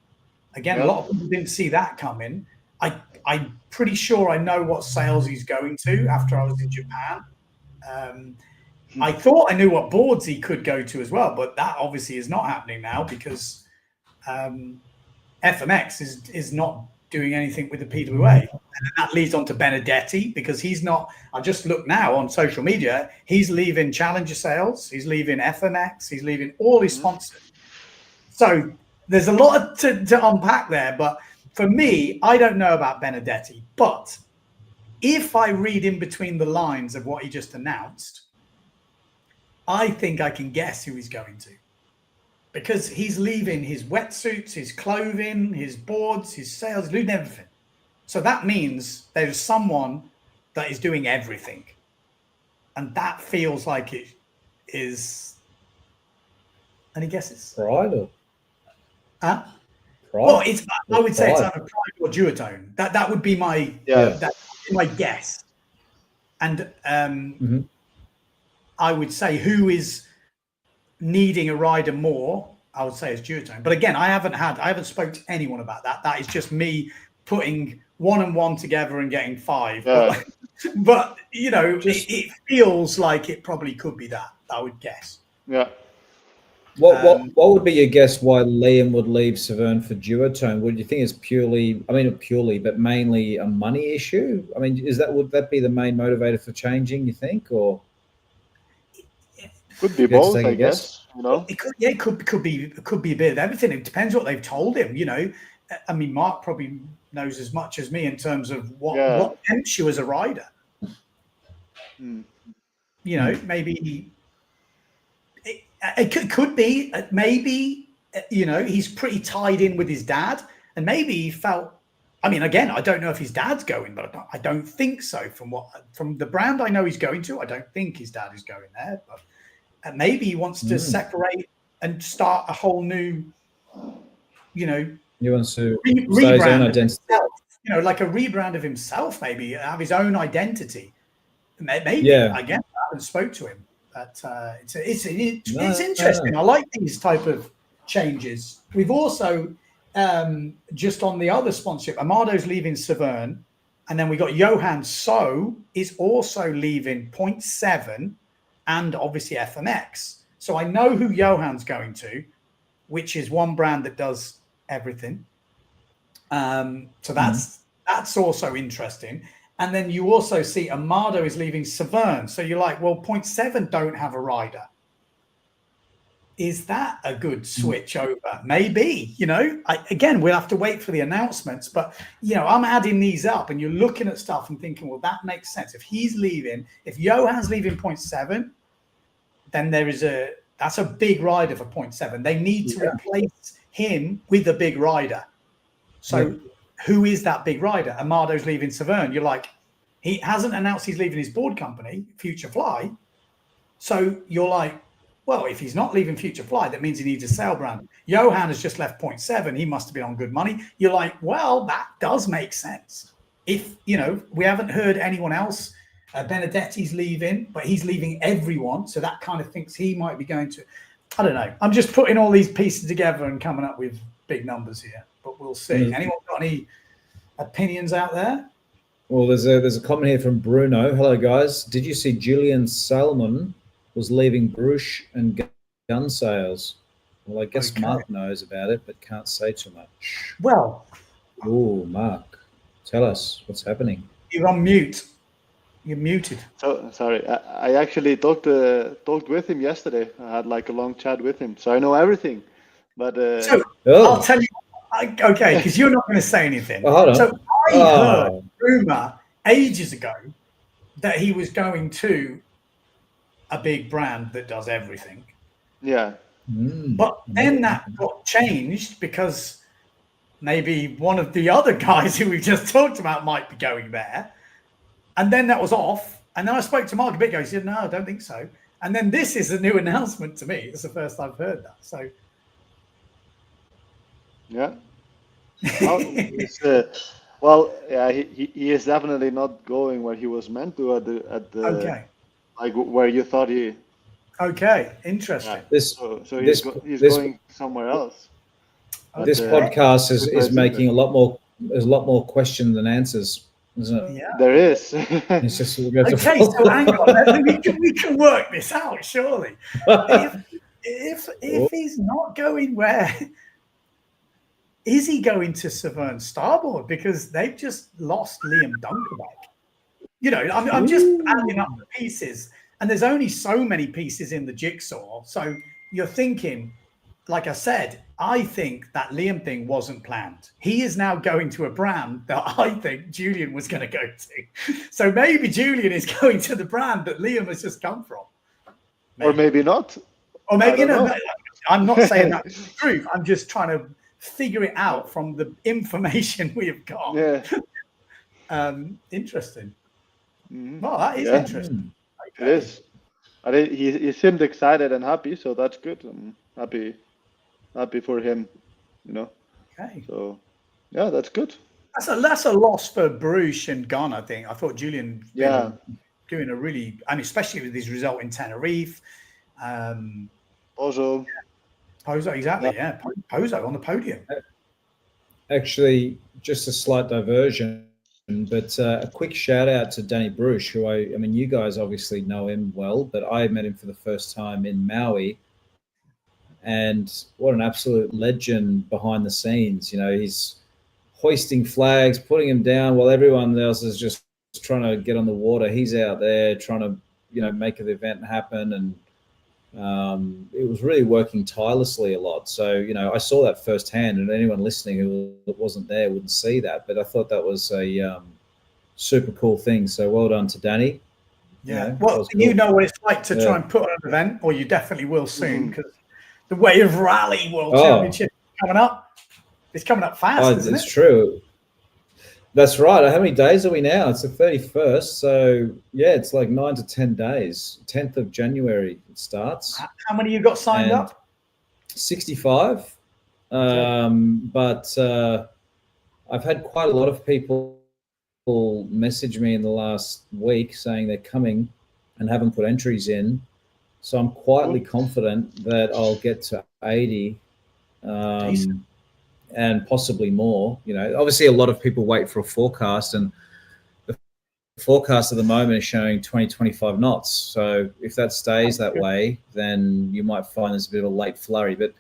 Again, a lot of people didn't see that coming. I'm pretty sure I know what sales he's going to after I was in Japan. I thought I knew what boards he could go to as well, but that obviously is not happening now, because FMX is not doing anything with the PWA. And that leads on to Benedetti, because he's not, I just look now on social media, he's leaving Challenger Sales, he's leaving FMX, he's leaving all his sponsors. So there's a lot to unpack there, but for me, I don't know about Benedetti, but if I read in between the lines of what he just announced, I think I can guess who he's going to, because he's leaving his wetsuits, his clothing, his boards, his sales, he's leaving everything. So that means there's someone that is doing everything. And that feels like it is. Any guesses? Pride? Huh? Pride? Well, I would say it's either Pride or Duotone. That would be my my guess. And I would say who is needing a rider more, I would say is Duotone. But again, I haven't spoke to anyone about that. That is just me putting 1 and 1 together and getting 5. But you know, it feels like it probably could be that, I would guess. Yeah. What would be your guess why Liam would leave Severn for Duotone? Would you think it's purely, I mean, not purely, but mainly a money issue? I mean, would that be the main motivator for changing, you think, or? Could be both, I guess. You know, it could be a bit of everything. It depends what they've told him. You know, I mean, Mark probably knows as much as me in terms of what tempts you as a rider. You know, maybe it could be maybe, you know, he's pretty tied in with his dad, and maybe he felt. I mean, again, I don't know if his dad's going, but I don't think so. From the brand I know he's going to, I don't think his dad is going there. But maybe he wants to separate and start a whole new, you know, he wants to rebrand identity. You know, like a rebrand of himself, maybe have his own identity. Maybe again, I haven't spoke to him, but it's interesting. I like these type of changes. We've also just on the other sponsorship, Amado's leaving Severn, and then we got Johan So is also leaving 0.7 and obviously FMX. So I know who Johan's going to, which is one brand that does everything. So that's also interesting. And then you also see Amado is leaving Severn. So you're like, well, 0.7 don't have a rider. Is that a good switch over? Maybe, you know, again, we'll have to wait for the announcements. But, you know, I'm adding these up and you're looking at stuff and thinking, well, that makes sense. If he's leaving, if Johan's leaving 0.7, then that's a big rider for 0.7. They need to replace him with a big rider. So who is that big rider? Amado's leaving Severn. You're like, he hasn't announced he's leaving his board company, Future Fly. So you're like, well, if he's not leaving Future Fly, that means he needs a sail brand. Johan has just left 0.7. He must have been on good money. You're like, well, that does make sense. If, you know, we haven't heard anyone else. Benedetti's leaving, but he's leaving everyone. So that kind of thinks he might be going to, I don't know. I'm just putting all these pieces together and coming up with big numbers here, but we'll see. Anyone got any opinions out there? Well, there's a comment here from Bruno. Hello, guys. Did you see Julian Salmon was leaving Bruch and gun sales? Well, I guess Mark knows about it, but can't say too much. Well. Oh, Mark, tell us what's happening. You're on mute. You're muted. So sorry. I actually talked with him yesterday. I had like a long chat with him, so I know everything. But I'll tell you. Okay, because you're not going to say anything. Well, hold on. So I heard rumor ages ago that he was going to a big brand that does everything. Yeah. But then that got changed because maybe one of the other guys who we just talked about might be going there. And then that was off. And then I spoke to Mark a bit ago. He said, no, I don't think so. And then this is a new announcement to me. It's the first I've heard that. So. Yeah. He is definitely not going where he was meant to at the Okay. like where you thought he. Okay, interesting. Yeah. So he's going somewhere else. This podcast is making a lot more. There's a lot more questions than answers, isn't it? Yeah, there is. Okay, so hang on. we can work this out, surely. If he's not going where, is he going to Severn Starboard? Because they've just lost Liam Dunkerback. You know, I'm just adding up the pieces, and there's only so many pieces in the jigsaw. So you're thinking, like I said, I think that Liam thing wasn't planned. He is now going to a brand that I think Julian was going to go to. So maybe Julian is going to the brand that Liam has just come from. Or maybe not. Or maybe, I'm not saying that's the truth. I'm just trying to figure it out from the information we have got. Yeah. Interesting. Mm-hmm. Well, that is interesting. Okay. It is. I think he seemed excited and happy, so that's good. I'm happy for him, you know. Okay. So, yeah, that's good. That's a loss for Bruch and Gunn, I think. I thought Julian doing a really, and especially with his result in Tenerife. Pozo, exactly. Yeah. Pozo on the podium. Actually, just a slight diversion, but a quick shout out to Danny Bruch, who I mean, you guys obviously know him well, but I met him for the first time in Maui. And what an absolute legend behind the scenes. You know, he's hoisting flags, putting them down while everyone else is just trying to get on the water. He's out there trying to, you know, make the event happen. And it was really working tirelessly a lot. So, you know, I saw that firsthand, and anyone listening who wasn't there wouldn't see that. But I thought that was a super cool thing. So well done to Danny. Yeah. You know, well, you know what it's like to try and put on an event, or you definitely will soon, because the Wave Rally World Championship is coming up. It's coming up fast, isn't it? It's true. That's right. How many days are we now? It's the 31st. So, yeah, it's like 9 to 10 days. 10th of January it starts. How many you got signed up? 65. But I've had quite a lot of people message me in the last week saying they're coming and haven't put entries in. So I'm quietly confident that I'll get to 80 and possibly more. You know, obviously a lot of people wait for a forecast, and the forecast at the moment is showing 20, 25 knots. So if that stays that way, then you might find there's a bit of a late flurry. But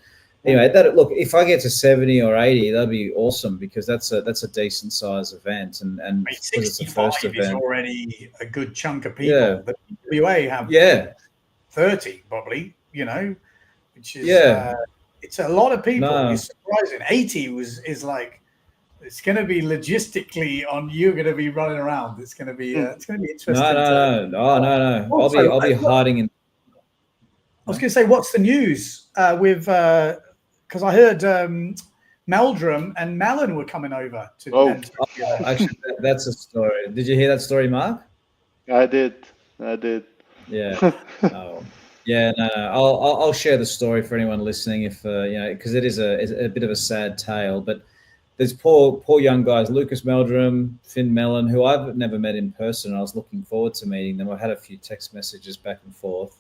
anyway, look, if I get to 70 or 80, that'd be awesome, because that's a decent size event. And 65 it's the first event, is already a good chunk of people. Yeah. The PWA have 30 probably, you know, which is it's a lot of people. It's surprising. 80 is like, it's going to be logistically on. You're going to be running around. It's going to be interesting. No. I'll be hiding in. I was going to say, what's the news with? Because I heard Meldrum and Mellon were coming over to. Actually, that's a story. Did you hear that story, Mark? I did. Yeah. Yeah, no. I'll share the story for anyone listening, if you know, because it is a bit of a sad tale. But there's poor young guys, Lucas Meldrum, Finn Mellon, who I've never met in person. I was looking forward to meeting them. I had a few text messages back and forth.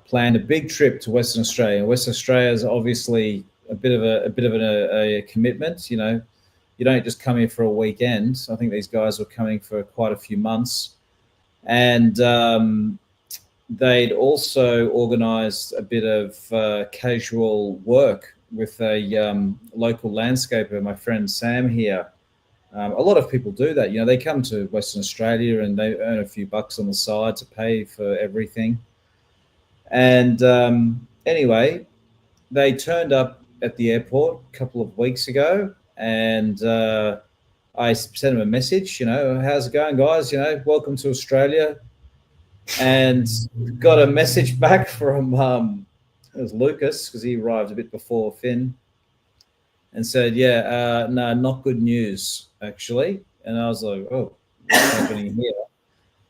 Planned a big trip to Western Australia. Western Australia is obviously a bit of a commitment. You know, you don't just come here for a weekend. I think these guys were coming for quite a few months, and they'd also organised a bit of casual work with a local landscaper, my friend Sam here. A lot of people do that. You know, they come to Western Australia and they earn a few bucks on the side to pay for everything. And anyway, they turned up at the airport a couple of weeks ago, and I sent them a message, you know, how's it going, guys? You know, welcome to Australia. And got a message back from it was Lucas, because he arrived a bit before Finn, and said, no, not good news, actually. And I was like, oh, what's happening here?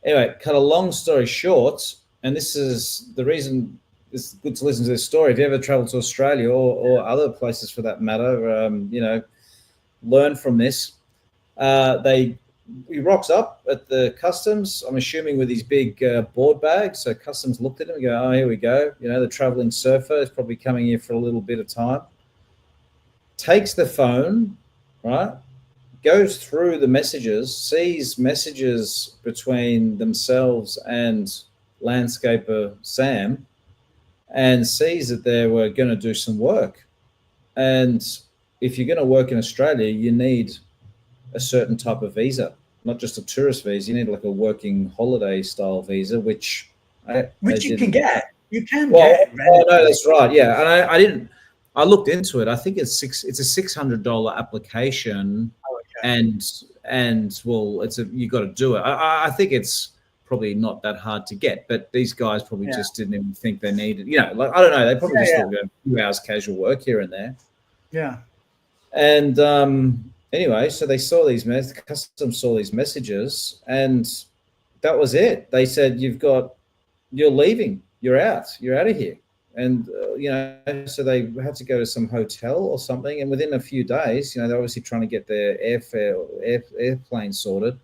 Anyway, cut a long story short, and this is the reason it's good to listen to this story. If you ever travel to Australia or other places for that matter, you know, learn from this. They he rocks up at the customs, I'm assuming with his big board bag. So customs looked at him and go, oh, here we go. You know, the traveling surfer is probably coming here for a little bit of time. Takes the phone, right? Goes through the messages, sees messages between themselves and landscaper Sam, and sees that they were going to do some work. And if you're going to work in Australia, you need a certain type of visa, not just a tourist visa. You need like a working holiday style visa, which you can get. You can get. Oh no, that's right. Yeah, and I looked into it. I think it's a $600 application, and well, you got to do it. I think it's probably not that hard to get, but these guys probably just didn't even think they needed. You know, like I don't know. They probably just thought a few hours casual work here and there. Yeah. And anyway, so they saw these customs saw these messages, and that was it. They said, you're leaving, you're out of here. And, you know, so they had to go to some hotel or something. And within a few days, you know, they're obviously trying to get their airplane sorted.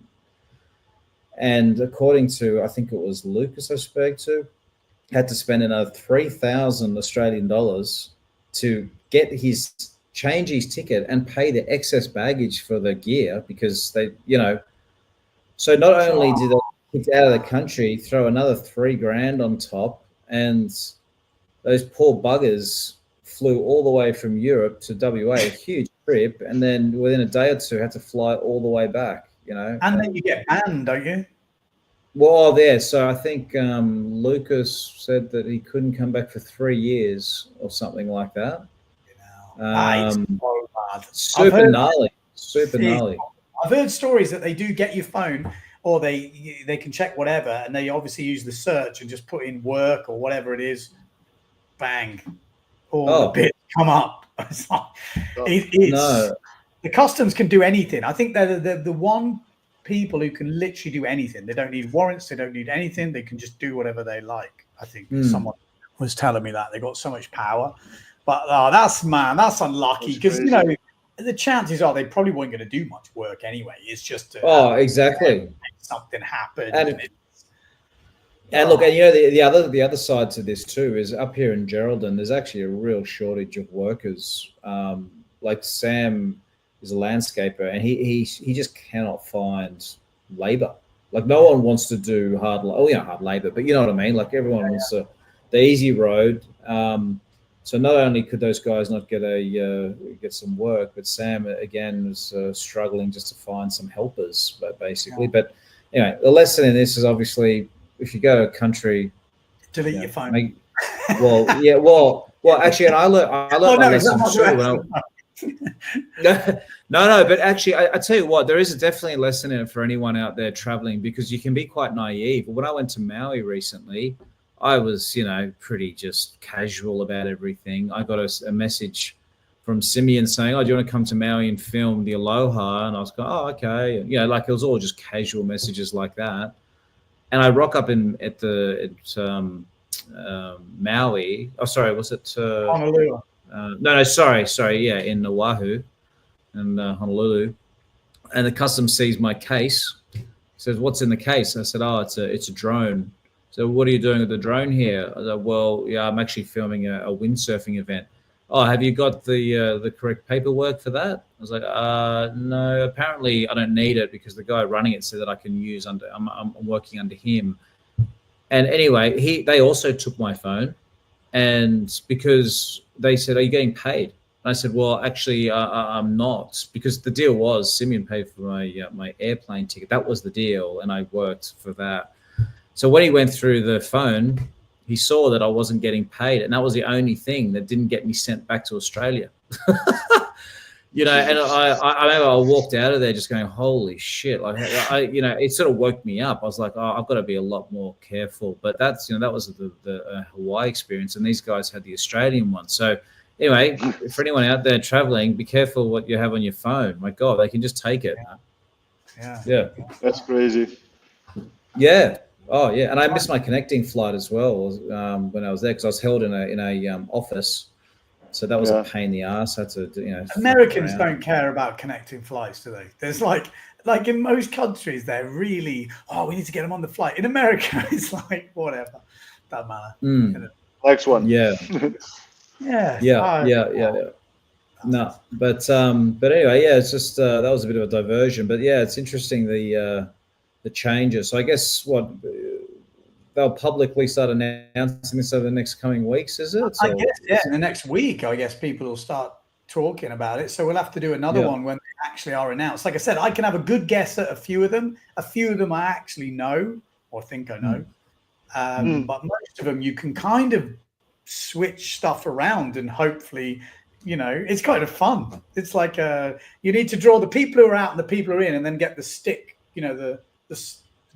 And according to, I think it was Lucas I spoke to, had to spend another 3,000 Australian dollars to change his ticket and pay the excess baggage for the gear, because they, you know, so not only did they get out of the country, throw another $3,000 on top, and those poor buggers flew all the way from Europe to WA, a huge trip, and then within a day or two had to fly all the way back, you know. And then you get banned, don't you? Well, there. So I think Lucas said that he couldn't come back for 3 years or something like that. Super gnarly. I've heard stories that they do get your phone, or they can check whatever, and they obviously use the search and just put in work or whatever it is. Bang, all the bits come up. It's like, the customs can do anything. I think they're the one people who can literally do anything. They don't need warrants. They don't need anything. They can just do whatever they like. I think someone was telling me that they got so much power. But that's unlucky, because you know the chances are they probably weren't going to do much work anyway. It's just to exactly make something happen. And look, and you know the other side to this too is up here in Geraldton, there's actually a real shortage of workers. Like Sam is a landscaper, and he just cannot find labor. Like no one wants to do hard labor, but you know what I mean. Like everyone wants the easy road. So not only could those guys not get some work, but Sam again was struggling just to find some helpers, basically. But anyway, the lesson in this is obviously if you go to a country, delete your phone. Well, actually, and I learned my lesson too. No, but actually, I tell you what, there is definitely a lesson in it for anyone out there traveling, because you can be quite naive. When I went to Maui recently, I was, you know, pretty just casual about everything. I got a message from Simeon saying, "Oh, do you want to come to Maui and film the Aloha?" And I was going, "Oh, okay." And, you know, like it was all just casual messages like that. And I rock up at Maui. Oh, sorry, was it Honolulu? Sorry. Yeah, in Oahu and Honolulu. And the customs sees my case. Says, "What's in the case?" I said, "Oh, it's a drone." So what are you doing with the drone here? I said, "Well, yeah, I'm actually filming a windsurfing event." "Oh, have you got the correct paperwork for that?" I was like, "No, apparently I don't need it, because the guy running it said that I can use I'm working under him." And anyway, they also took my phone, and because they said, "Are you getting paid?" And I said, "Well, actually, I'm not," because the deal was Simeon paid for my airplane ticket. That was the deal, and I worked for that. So when he went through the phone, he saw that I wasn't getting paid, and that was the only thing that didn't get me sent back to Australia. You know, and I remember I walked out of there just going, "Holy shit!" Like, you know, it sort of woke me up. I was like, "Oh, I've got to be a lot more careful." But that's, you know, that was the Hawaii experience, and these guys had the Australian one. So anyway, for anyone out there traveling, be careful what you have on your phone. My God, they can just take it. Yeah. That's crazy. Yeah. Oh yeah, and I missed my connecting flight as well when I was there, because I was held in a office So that was a pain in the ass. Had to, Americans don't care about connecting flights, do they? There's like in most countries, they're really, we need to get them on the flight. In America, it's like, whatever, doesn't matter. Next one. Yeah. Yeah. No, but anyway, it's just that was a bit of a diversion. But yeah, it's interesting the changes. So I guess they'll publicly start announcing this over the next coming weeks, is it? I guess, in the next week, I guess people will start talking about it. So we'll have to do another one when they actually are announced. Like I said, I can have a good guess at a few of them. A few of them I actually know or think I know. But most of them you can kind of switch stuff around and hopefully, it's kind of fun. It's like you need to draw the people who are out and the people who are in and then get the stick, the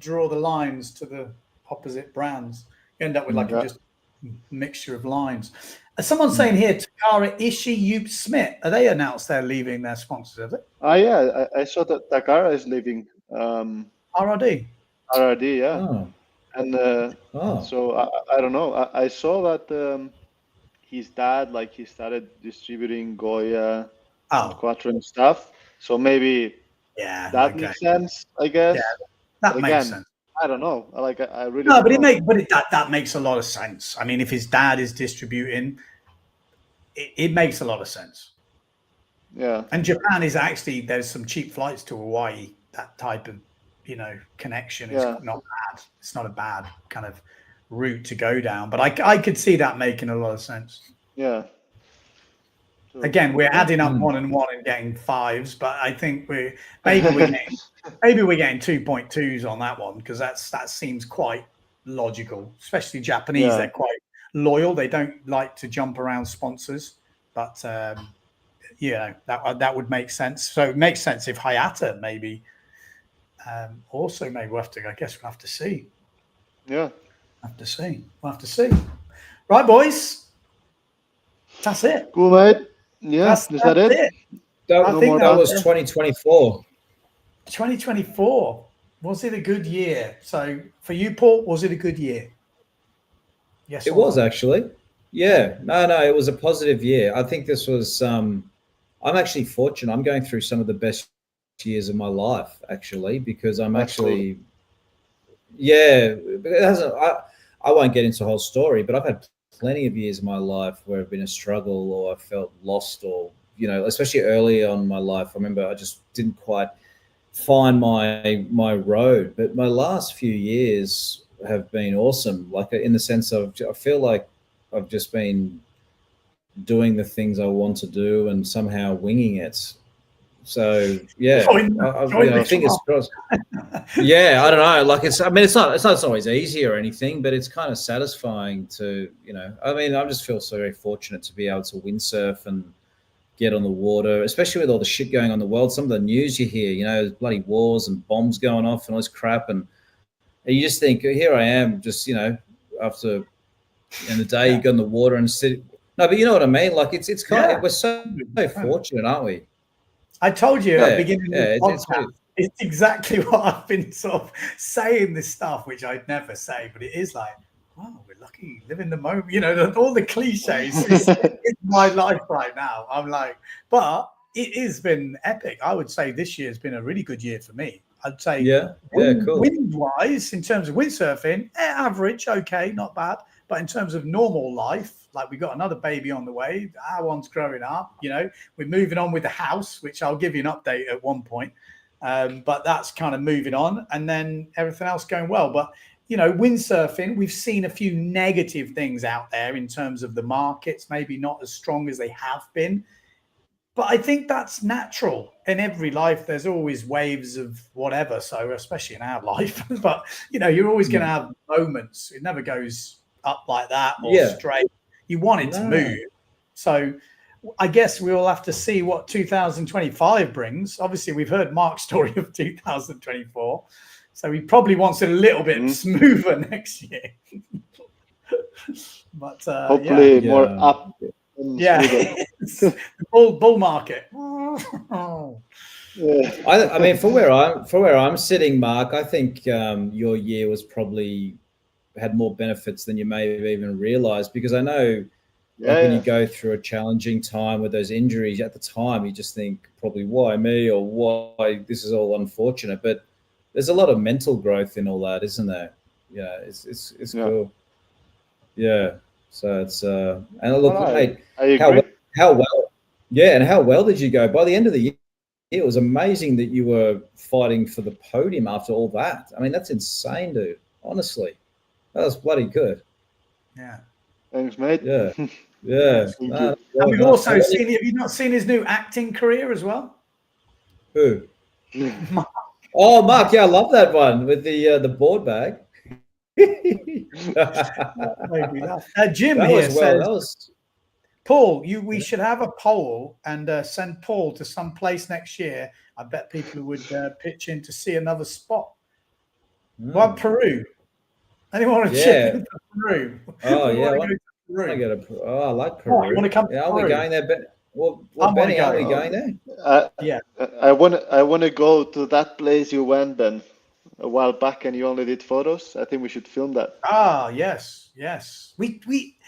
draw the lines to the opposite brands. You end up with just a mixture of lines. Someone's saying here, Takara, Shakeups, Smith. Are they announced they're leaving their sponsors, have they? Yeah. I saw that Takara is leaving. RRD, yeah. Oh. And so I don't know. I saw that his dad, he started distributing Goya and Quattro and stuff. So maybe that makes sense, I guess. Yeah, that makes sense. I don't know. I really that makes a lot of sense. I mean, if his dad is distributing, it makes a lot of sense. Yeah. And Japan is actually, there's some cheap flights to Hawaii. That type of connection is not bad. It's not a bad kind of route to go down. But I could see that making a lot of sense. Yeah. So, again, we're adding up 1 and 1 and getting 5s, but I think maybe we're getting 2.2s on that one because that seems quite logical. Especially Japanese, they're quite loyal. They don't like to jump around sponsors, but that would make sense. So it makes sense if Hayata maybe also maybe we'll have to see. Yeah, we'll have to see. Right, boys, that's it. Cool, mate. Yeah, is that it? That was 2024. 2024. Was it a good year? So for you, Paul, was it a good year? Yes, it was actually. Yeah, no, it was a positive year. I think this was. I'm actually fortunate. I'm going through some of the best years of my life, actually, because I'm actually. Cool. Yeah, it hasn't. I won't get into the whole story, but I've had plenty of years of my life where I've been a struggle or I felt lost or, especially early on in my life. I remember I just didn't quite find my road. But my last few years have been awesome, in the sense of I feel like I've just been doing the things I want to do and somehow winging it. So fingers crossed. Yeah, I don't know. It's not always easy or anything, but it's kind of satisfying to, I just feel so very fortunate to be able to windsurf and get on the water, especially with all the shit going on in the world. Some of the news you hear, bloody wars and bombs going off and all this crap, and you just think, here I am, just after in the day you go in the water and sit. No, but you know what I mean. It's kind of we're so fortunate, aren't we? I told you at the beginning of the podcast, it's exactly what I've been sort of saying this stuff, which I'd never say, but it is like, wow, we're lucky, living the moment, all the cliches. It's my life right now. I'm like, but it has been epic. I would say this year has been a really good year for me. I'd say cool. Wind-wise, in terms of windsurfing, average, okay, not bad. But in terms of normal life, we got another baby on the way. Our one's growing up. We're moving on with the house, which I'll give you an update at one point. But that's kind of moving on, and then everything else going well. But windsurfing, we've seen a few negative things out there in terms of the markets, maybe not as strong as they have been. But I think that's natural. In every life, there's always waves of whatever. So especially in our life, but you're always going to have moments. It never goes up like that or straight. You want it to move. So I guess we'll have to see what 2025 brings. Obviously, we've heard Mark's story of 2024. So he probably wants it a little bit smoother next year. But hopefully more up. The bull market. I mean, for where I'm sitting, Mark, I think your year was probably had more benefits than you may have even realized, because I know Like when you go through a challenging time with those injuries at the time, you just think probably why me or why this is all unfortunate. But there's a lot of mental growth in all that, isn't there? Yeah, it's cool. Yeah. So it's and look, mate, I agree. How well? Yeah, and how well did you go? By the end of the year, it was amazing that you were fighting for the podium after all that. I mean, that's insane, dude. Honestly, that was bloody good. Yeah. Thanks, mate. Yeah. Yeah. And we've also seen. Have you not seen his new acting career as well? Who? Oh, Mark. Yeah, I love that one with the board bag. Jim here says, Paul, we should have a poll and send Paul to some place next year. I bet people would pitch in to see another spot. What, Peru? Anyone want to chip in to Peru? Oh, yeah. I like Peru. You want to come to Are Peru? we going there? Well, Benny, are we going there? Yeah. I want to go to that place you went, Ben, a while back, and you only did photos. I think we should film that. Ah, yes. We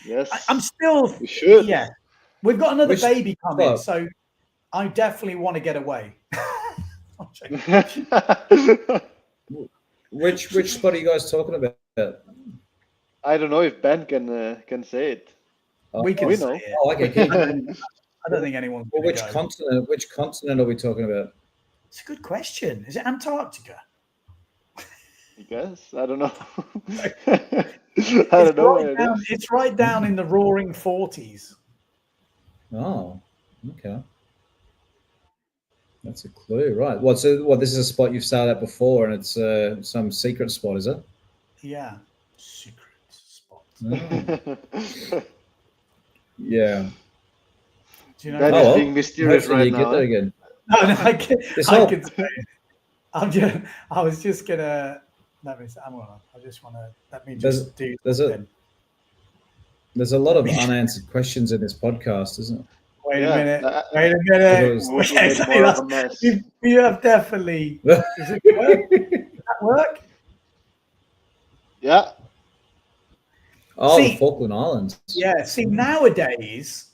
Yes. I'm still. We should. Yeah. We've got another baby coming, so I definitely want to get away. Which spot are you guys talking about? I don't know if Ben can say it. We can say it. Oh, okay. I don't think anyone's. Well, which continent are we talking about? It's a good question. Is it Antarctica? I guess. I don't know. It's right down in the roaring 40s. Oh, okay. That's a clue, right? This is a spot you've sailed at before, and it's some secret spot, is it? Yeah, secret spot. Oh. Yeah. Do you know? That is being mysterious right now. Get that again. No, I can say it. I was just gonna. I just want to. Let me just do. There's a lot of unanswered questions in this podcast, isn't it? Wait a minute. You have definitely. Does it work? Does that work? Yeah. Oh, the Falkland Islands. Yeah. See, nowadays,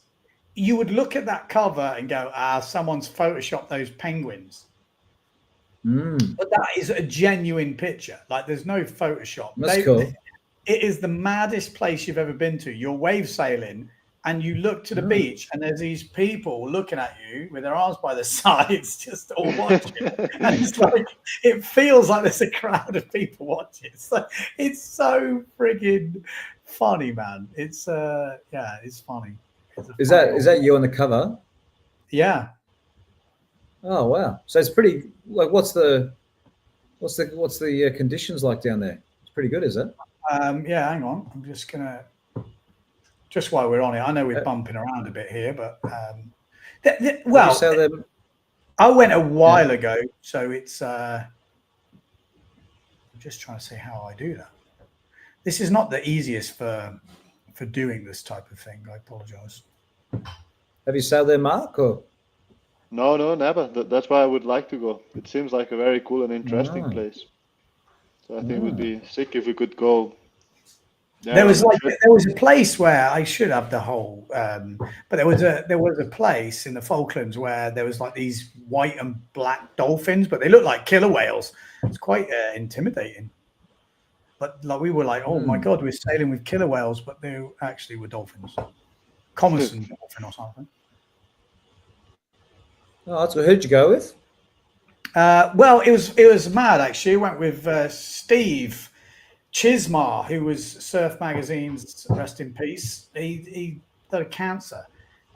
you would look at that cover and go, someone's photoshopped those penguins. But that is a genuine picture. Like, there's no Photoshop. That's cool. It is the maddest place you've ever been to. You're wave sailing and you look to the beach and there's these people looking at you with their arms by the sides, just all watching. And it's like, it feels like there's a crowd of people watching. It's so friggin' funny, man. It's funny. Is that you on the cover? Yeah. Oh wow! So it's pretty. Like, what's the conditions like down there? It's pretty good, is it? Yeah. Hang on. I'm just gonna. Just while we're on it, I know we're bumping around a bit here, but I went a while ago, so it's. I'm just trying to say how I do that. This is not the easiest for doing this type of thing. I apologize. Have you sailed there, Mark? Or? No, never. That's why I would like to go. It seems like a very cool and interesting place. So I think it would be sick if we could go. Yeah, there was a place where I should have the whole, but there was a place in the Falklands where there was like these white and black dolphins, but they looked like killer whales. It's quite intimidating. But like we were like, oh my god, we're sailing with killer whales, but they actually were dolphins, Commerson dolphin or something. Oh, that's what. Who'd you go with? Well, it was mad actually. I went with Steve Chismar, who was Surf Magazine's, rest in peace. He died of cancer,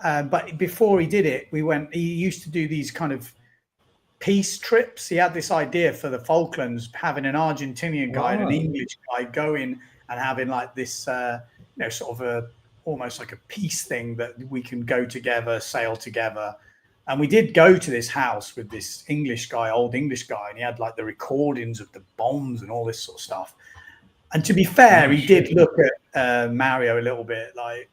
but before he did it, he used to do these kind of peace trips. He had this idea for the Falklands, having an Argentinian guy and an English guy going and having like this, sort of almost like a peace thing that we can go together, sail together. And we did go to this house with this old English guy, and he had like the recordings of the bombs and all this sort of stuff. And to be fair, he did look at Mario a little bit like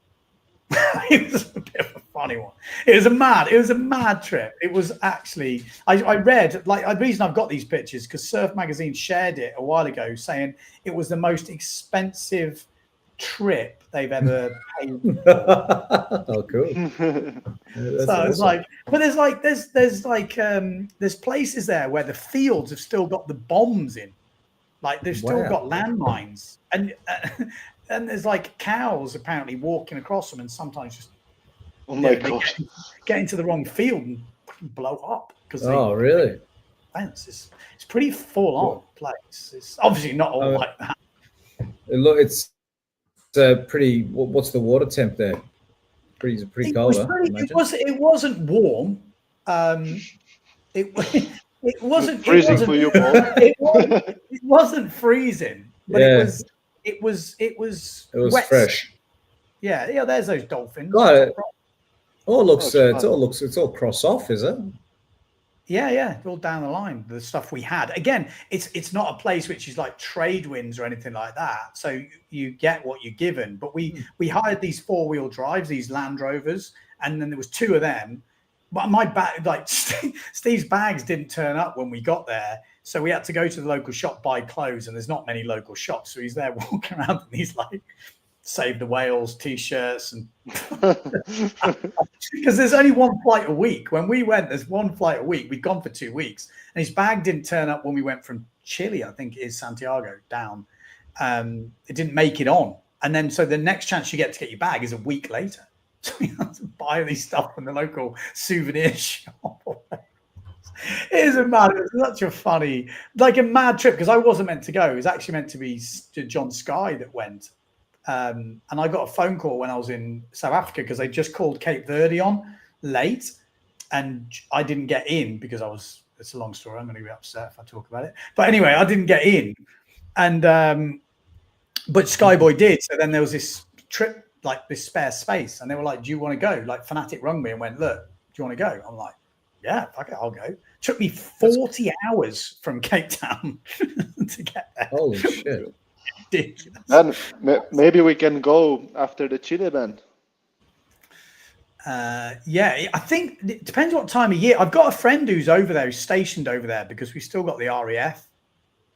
it was a bit of a funny one. It was a mad trip. It was actually, I read, like, the reason I've got these pictures because Surf Magazine shared it a while ago saying it was the most expensive trip they've ever paid for. Oh, cool. So it's like, but there's places there where the fields have still got the bombs in, like they've still got landmines, and there's like cows apparently walking across them, and sometimes just get into the wrong field and blow up because really? It's pretty full on place. It's obviously not all like that. Look, it's pretty. What's the water temp there? Pretty cold. It wasn't warm. It wasn't freezing for you, Paul. It wasn't freezing, but it was wet. Fresh. Yeah. There's those dolphins. It's all cross off, is it? Yeah, all down the line. The stuff we had. Again, it's not a place which is like trade winds or anything like that. So you get what you're given. But we hired these 4-wheel drives, these Land Rovers, and then there was 2 of them. But my bag, like Steve's bags, didn't turn up when we got there, so we had to go to the local shop, buy clothes, and there's not many local shops. So he's there walking around in these like Save the Whales t-shirts, and because there's only one flight a week. When we went, there's one flight a week. We'd gone for 2 weeks, and his bag didn't turn up when we went from Chile, I think it is, Santiago, down. It didn't make it on, and then so the next chance you get to get your bag is a week later. So we had to buy these stuff from the local souvenir shop. It is such a funny, like a mad trip, because I wasn't meant to go. It was actually meant to be John Sky that went. And I got a phone call when I was in South Africa because they just called Cape Verde on late, and I didn't get in because it's a long story. I'm going to be upset if I talk about it. But anyway, I didn't get in, and but Skyboy did. So then there was this trip, like this spare space, and they were like, "Do you want to go?" Like Fanatic rung me and went, "Look, do you want to go?" I'm like, "Yeah, fuck it, I'll go." It took me 40 hours from Cape Town to get there. Holy shit! And maybe we can go after the Chile event. Yeah, I think it depends what time of year. I've got a friend who's over there, who's stationed over there, because we still got the RAF,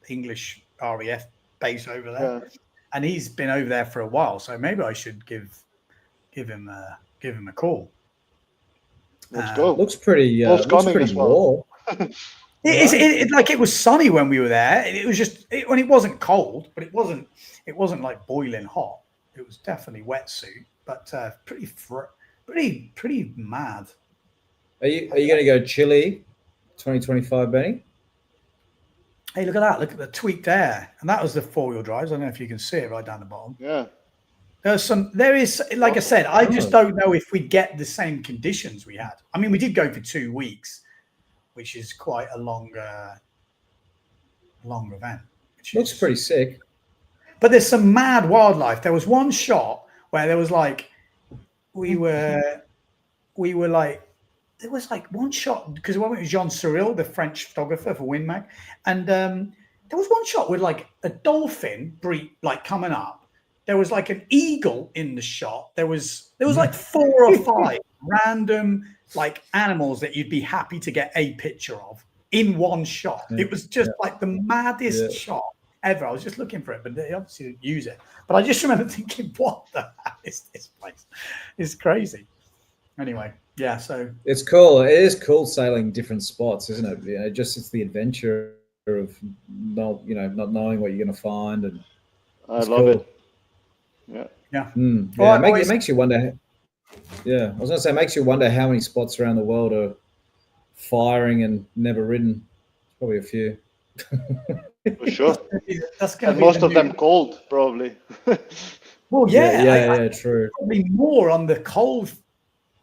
English RAF base over there. Yeah. And he's been over there for a while, so maybe I should give him a call. Let's go. Looks pretty warm. It was sunny when we were there. It was just when it wasn't cold, but it wasn't like boiling hot. It was definitely wetsuit, but pretty mad. Are you going to go Chile 2025, Benny? Hey, look at that. Look at the tweak there. And that was the 4-wheel drives. I don't know if you can see it right down the bottom. Yeah. There is, like I said, I just don't know if we get the same conditions we had. I mean, we did go for 2 weeks, which is quite a long event. Looks pretty sick. But there's some mad wildlife. There was one shot where there was like, there was like one shot, because one was Jean Cyril, the French photographer for WinMag, and there was one shot with like a dolphin like coming up. There was like an eagle in the shot. There was like 4 or 5 random like animals that you'd be happy to get a picture of in one shot. It was just like the maddest shot ever. I was just looking for it, but they obviously didn't use it. But I just remember thinking, what the hell is this place? It's crazy. Anyway, yeah, so it's cool. It is cool sailing different spots, isn't it? You know, it's the adventure of not knowing what you're going to find, and I love it. Yeah. It makes you wonder. Yeah, I was going to say, it makes you wonder how many spots around the world are firing and never ridden. Probably a few. For sure. And most of them cold, probably. Well, true. Probably more on the cold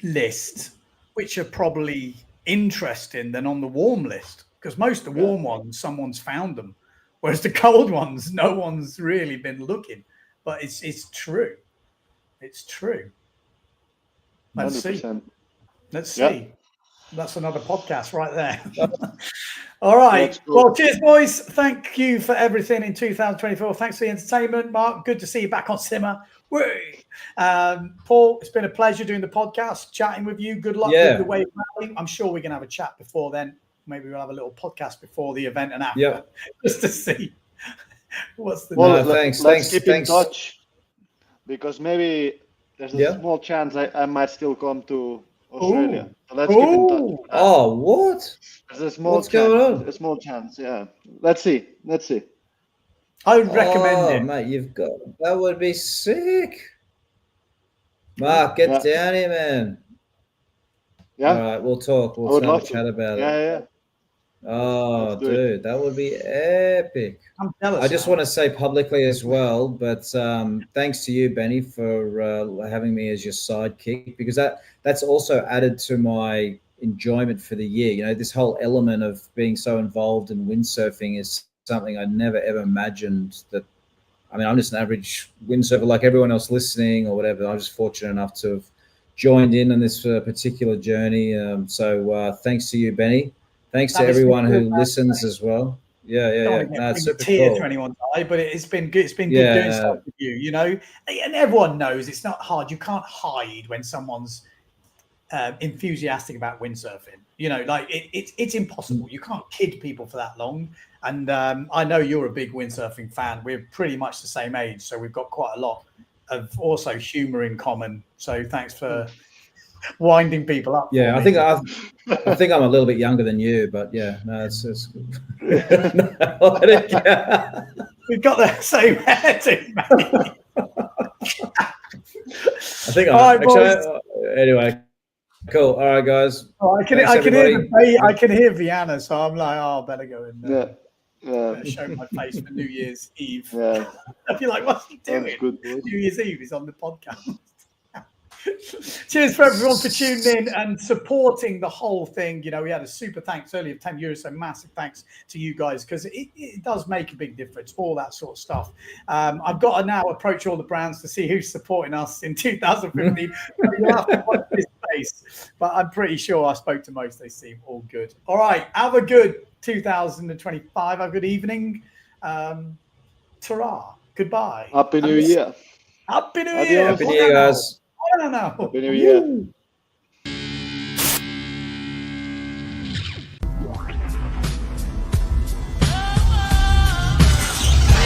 list, which are probably interesting, than on the warm list, because most of the warm ones, someone's found them, whereas the cold ones, no one's really been looking. But it's true. It's true. Let's 100%. See. Let's see. That's another podcast right there. All right. Well, cheers, boys. Thank you for everything in 2024. Thanks for the entertainment, Mark. Good to see you back on Simmer. Paul, it's been a pleasure doing the podcast, chatting with you. Good luck with the Wave Rally. I'm sure we can have a chat before then. Maybe we'll have a little podcast before the event and after, just to see what's the. Well, thanks. Keep in touch. because maybe there's a small chance I might still come to Australia. So let's keep in touch. Oh, what? There's a small What's chance. going on? A small chance, yeah. Let's see. I would recommend it. Mate, that would be sick. Mark, get down here, man. Yeah. All right, we'll talk. We'll have a chat about it. Yeah. Oh, dude, that would be epic. I'm jealous. I just want to say publicly as well, but thanks to you, Benny, for having me as your sidekick, because that's also added to my enjoyment for the year. You know, this whole element of being so involved in windsurfing is something I never ever imagined that. I mean, I'm just an average windsurfer like everyone else listening or whatever. I'm just fortunate enough to have joined in this particular journey. So thanks to you, Benny. Thanks to everyone who listens as well. Yeah. No, it's super cool. To anyone's eye, but it's been good. It's been good doing stuff with you, you know. And everyone knows it's not hard. You can't hide when someone's enthusiastic about windsurfing. You know, like it's impossible. You can't kid people for that long. And I know you're a big windsurfing fan. We're pretty much the same age, so we've got quite a lot of also humor in common. So thanks for winding people up. Yeah, I think I'm a little bit younger than you, but yeah, no, it's good. We've got the same hair too, mate. I think anyway. Cool. All right, guys. Oh, I can hear Vienna, so I'm like, I better go in there. Show my face for New Year's Eve. Yeah. I'd be like, what's he doing? Good, New Year's Eve is on the podcast. Cheers for everyone for tuning in and supporting the whole thing. You know, we had a super thanks earlier of €10, so massive thanks to you guys, because it does make a big difference, all that sort of stuff. I've got to now approach all the brands to see who's supporting us in 2015. You have to watch this space, but I'm pretty sure I spoke to most. They seem all good. All right, have a good 2025. Have a good evening. Ta-ra. Goodbye. Happy New Year. Happy New Year. Happy New Year, guys. I don't know. Happy New Year.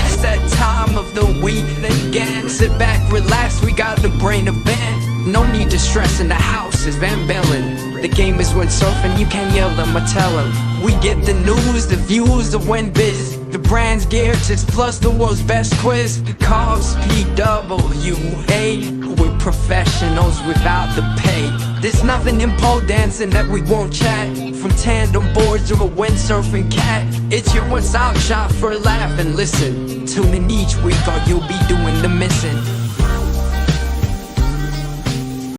It's that time of the week again. Sit back, relax, we got the brain event. No need to stress in the house, it's Van Bellen. The game is windsurfing, you can't yell them or tell them. We get the news, the views, the win biz. The brand's gear tips plus the world's best quiz. Carbs, PWA. We're professionals without the pay. There's nothing in pole dancing that we won't chat. From tandem boards to a windsurfing cat. It's your one-stop shop for a laugh and listen. Tune in each week or you'll be doing the